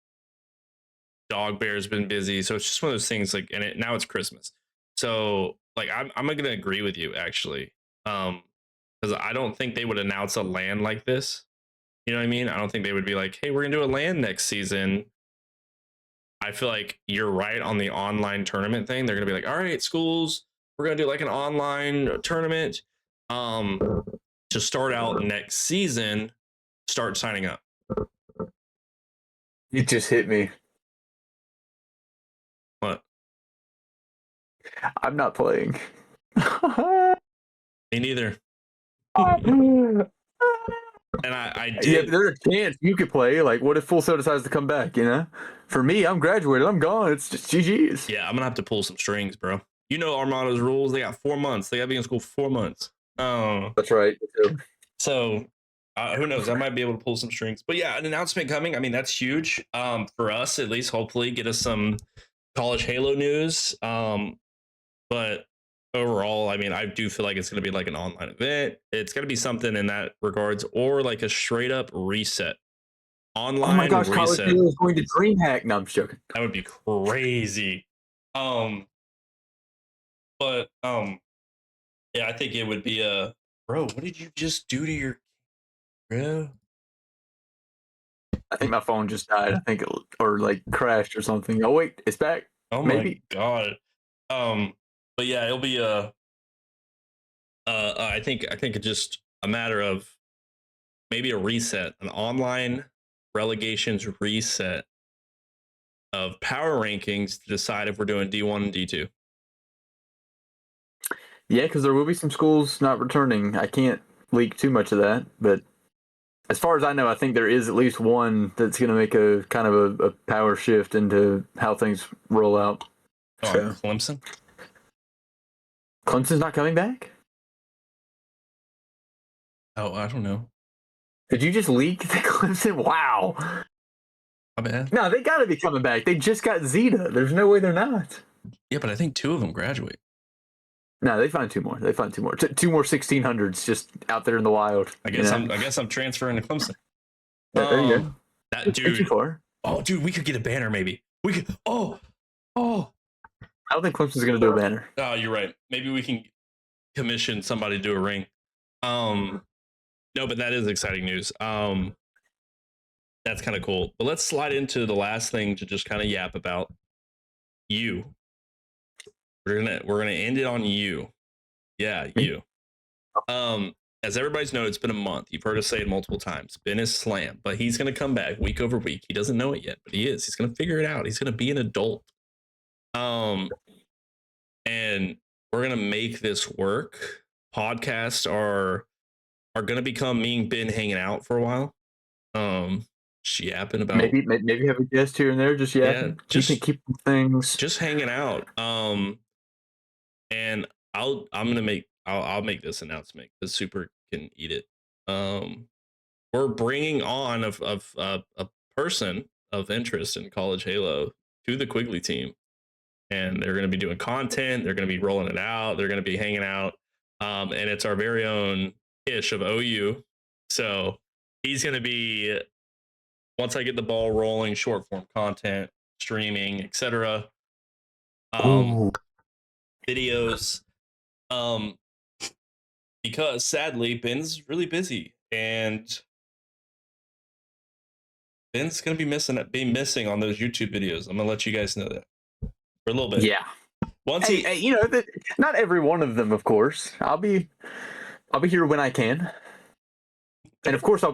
Dog Bear's been busy, so it's just one of those things. Like, and now it's Christmas, so like I'm gonna agree with you actually. Because I don't think they would announce a LAN like this. You know what I mean? I don't think they would be like, "Hey, we're gonna do a LAN next season." I feel like you're right on the online tournament thing. They're gonna be like, "All right, schools, we're gonna do like an online tournament um, to start out next season. Start signing up." It just hit me. What? I'm not playing. Me neither. And I Yeah, did. but there's a chance you could play. Like, what if Full Sail decides to come back? You know, for me, I'm graduated. I'm gone. It's just GG's. Yeah, I'm gonna have to pull some strings, bro. You know Armado's rules. They got 4 months. They gotta be in school for 4 months. That's right. So who knows? I might be able to pull some strings. But yeah, an announcement coming. I mean, that's huge. For us at least. Hopefully, get us some college Halo news. But overall, I mean, I do feel like it's gonna be like an online event. It's gonna be something in that regards, or like a straight up reset. Oh my Online gosh, College reset. Halo is going to DreamHack. No, I'm just joking. That would be crazy. Um, but yeah, I think it would be a bro. What did you just do to your bro? I think my phone just died. I think it or like crashed or something. Oh wait, it's back. Oh Maybe. my god. But yeah, it'll be a. I think it's just a matter of maybe a reset, an online relegations reset of power rankings to decide if we're doing D1 and D2. Yeah, because there will be some schools not returning. I can't leak too much of that, but as far as I know, I think there is at least one that's going to make a kind of a power shift into how things roll out. Oh, So Clemson. Clemson's not coming back? Oh, I don't know. Did you just leak the Clemson? Wow. My bad. No, they got to be coming back. They just got Zeta. There's no way they're not. Yeah, but I think 2 of them graduate. No, they find two more. They find two more. Two more 1600s just out there in the wild. I guess I'm transferring to Clemson. Yeah, there you go. That Ain't too dude. far. Oh, dude, we could get a banner maybe. We could. Oh. I don't think Clemson's going to do a banner. Oh, you're right. Maybe we can commission somebody to do a ring. No, but that is exciting news. That's kind of cool. But let's slide into the last thing to just kind of yap about you. We're gonna end it on you. Yeah, you. As everybody's known, it's been a month. You've heard us say it multiple times. Ben is slammed, but he's gonna come back week over week. He doesn't know it yet, but he is. He's gonna figure it out. He's gonna be an adult. And we're gonna make this work. Podcasts are gonna become me and Ben hanging out for a while. Yapping about Maybe have a guest here and there, just yapping. Yeah, keep things. Just hanging out. And I'll make this announcement because Super can eat it. We're bringing on a person of interest in College Halo to the Quigley team, and they're going to be doing content. They're going to be rolling it out. They're going to be hanging out, and it's our very own Ish of OU. So he's going to be, once I get the ball rolling, short form content, streaming, etc. Videos. Because sadly Ben's really busy and Ben's gonna be missing on those YouTube videos. I'm gonna let you guys know that for a little bit. Yeah. Once hey, you know, not every one of them, of course. I'll be here when I can, and of course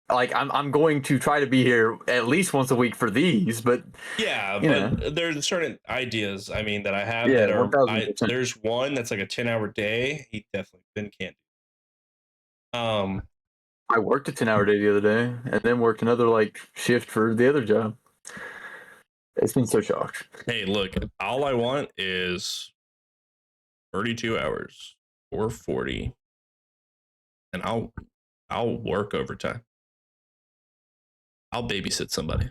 I'm going to try to be here at least once a week for these. But yeah, you but know, there's certain ideas. I mean, that I have yeah, that are. 1000%. There's one that's like a 10-hour day. He definitely Ben can't. I worked a 10-hour day the other day, and then worked another shift for the other job. It's been so shocked. Hey, look, all I want is 32 hours or 40, and I'll work overtime. I'll babysit somebody.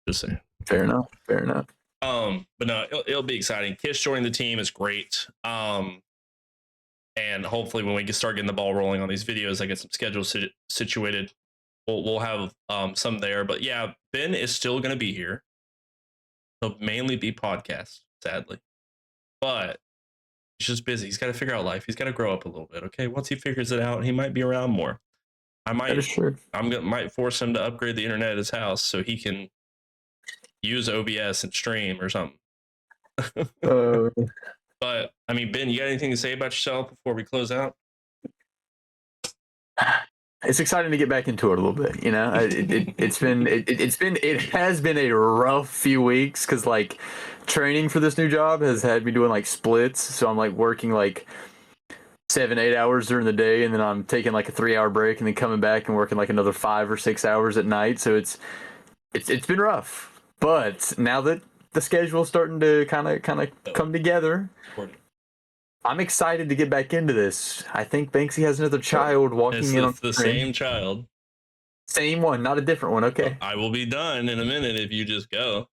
Just saying. Fair enough. Fair enough. But no, it'll be exciting. Kish joining the team is great. And hopefully when we can start getting the ball rolling on these videos, I get some schedules situated. We'll have some there. But yeah, Ben is still going to be here. He'll mainly be podcast, sadly. But he's just busy. He's got to figure out life. He's got to grow up a little bit. Okay, once he figures it out, he might be around more. That is true. Might force him to upgrade the internet at his house so he can use OBS and stream or something. But I mean, Ben, you got anything to say about yourself before we close out? It's exciting to get back into it a little bit. You know, it has been a rough few weeks because like training for this new job has had me doing like splits. So I'm like working like 7-8 hours during the day, and then I'm taking like a 3-hour break, and then coming back and working like another 5 or 6 hours at night. So it's been rough. But now that the schedule's starting to kind of come together, I'm excited to get back into this. I think Banksy has another child walking in on the same child. Same one, not a different one. Okay. I will be done in a minute if you just go.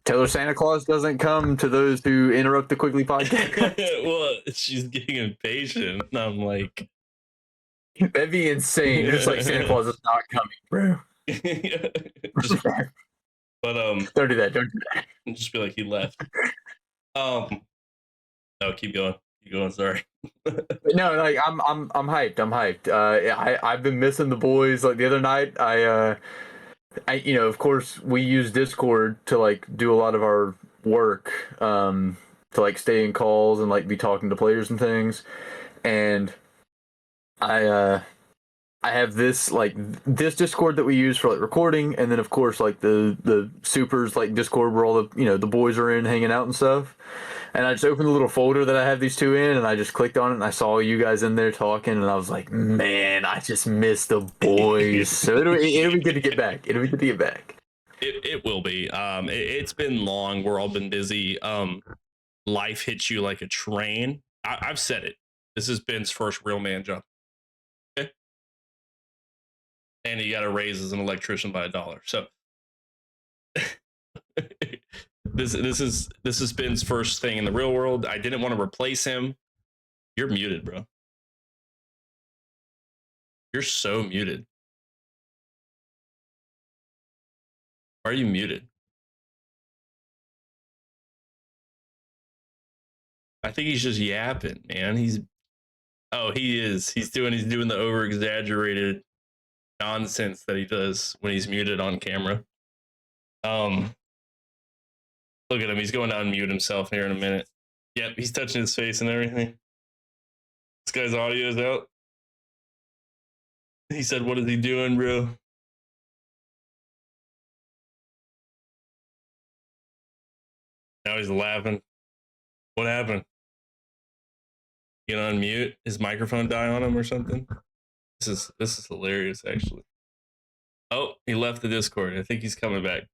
Tell her Santa Claus doesn't come to those who interrupt the Quigley podcast. Well, she's getting impatient. And I'm like, that'd be insane. It's like Santa Claus is not coming, bro. But don't do that. Don't do that. Just be like, he left. No, keep going. Keep going. Sorry. No, like I'm hyped. I'm hyped. I've been missing the boys. Like the other night, I you know, of course, we use Discord to like do a lot of our work, to like stay in calls and like be talking to players and things. And I have this Discord that we use for like recording, and then of course like the supers like Discord where all the the boys are in hanging out and stuff. And I just opened the little folder that I have these two in, and I just clicked on it, and I saw you guys in there talking, and I was like, man, I just missed the boys. So it'll be good to get back. It'll be good to get back. It will be. It's been long. We're all been busy. Life hits you like a train. I've said it. This is Ben's first real man job. Okay. And he got a raise as an electrician by $1. So this is Ben's first thing in the real world. I didn't want to replace him. You're muted, bro. You're so muted. Why are you muted? I think he's just yapping, man. He is. He's doing the over exaggerated nonsense that he does when he's muted on camera. Look at him. He's going to unmute himself here in a minute. Yep, he's touching his face and everything. This guy's audio is out. He said, "What is he doing, bro?" Now he's laughing. What happened? You gonna unmute? His microphone die on him or something? This is hilarious, actually. Oh, he left the Discord. I think he's coming back.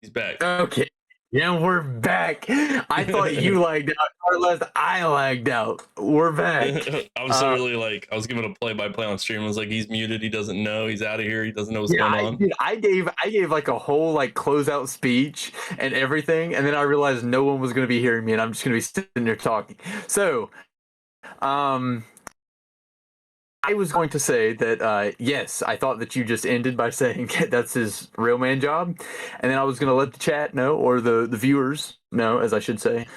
He's back. Okay. Yeah, we're back. I thought you lagged out. Or less, I lagged out. We're back. I was literally like, I was giving a play-by-play on stream. I was like, he's muted. He doesn't know. He's out of here. He doesn't know what's going on. I gave like a whole like closeout speech and everything, and then I realized no one was going to be hearing me, and I'm just going to be sitting there talking. So, I was going to say that, yes, I thought that you just ended by saying that's his real man job. And then I was going to let the chat know, or the viewers know, as I should say.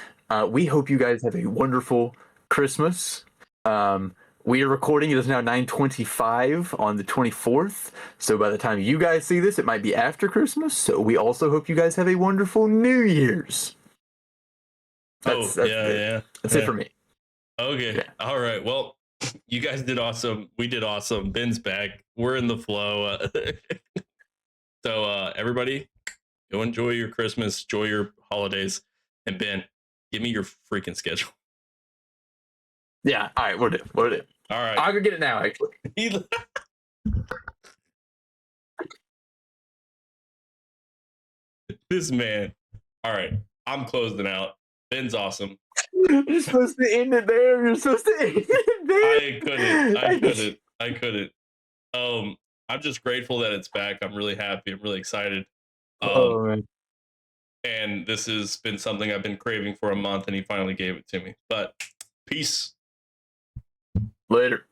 We hope you guys have a wonderful Christmas. We are recording. It is now 9:25 on the 24th. So by the time you guys see this, it might be after Christmas. So we also hope you guys have a wonderful New Year's. That's it for me. Okay. Yeah. All right. Well, you guys did awesome. We did awesome. Ben's back. We're in the flow. So everybody, go enjoy your Christmas, enjoy your holidays. And Ben, give me your freaking schedule. Yeah. All right. We'll do. All right. I'll go get it now, actually. This man. All right. I'm closing out. Ben's awesome. You're supposed to end it there. You're supposed to end it there. I couldn't. I couldn't. I'm just grateful that it's back. I'm really happy. I'm really excited. Oh man. And this has been something I've been craving for a month, and he finally gave it to me. But peace. Later.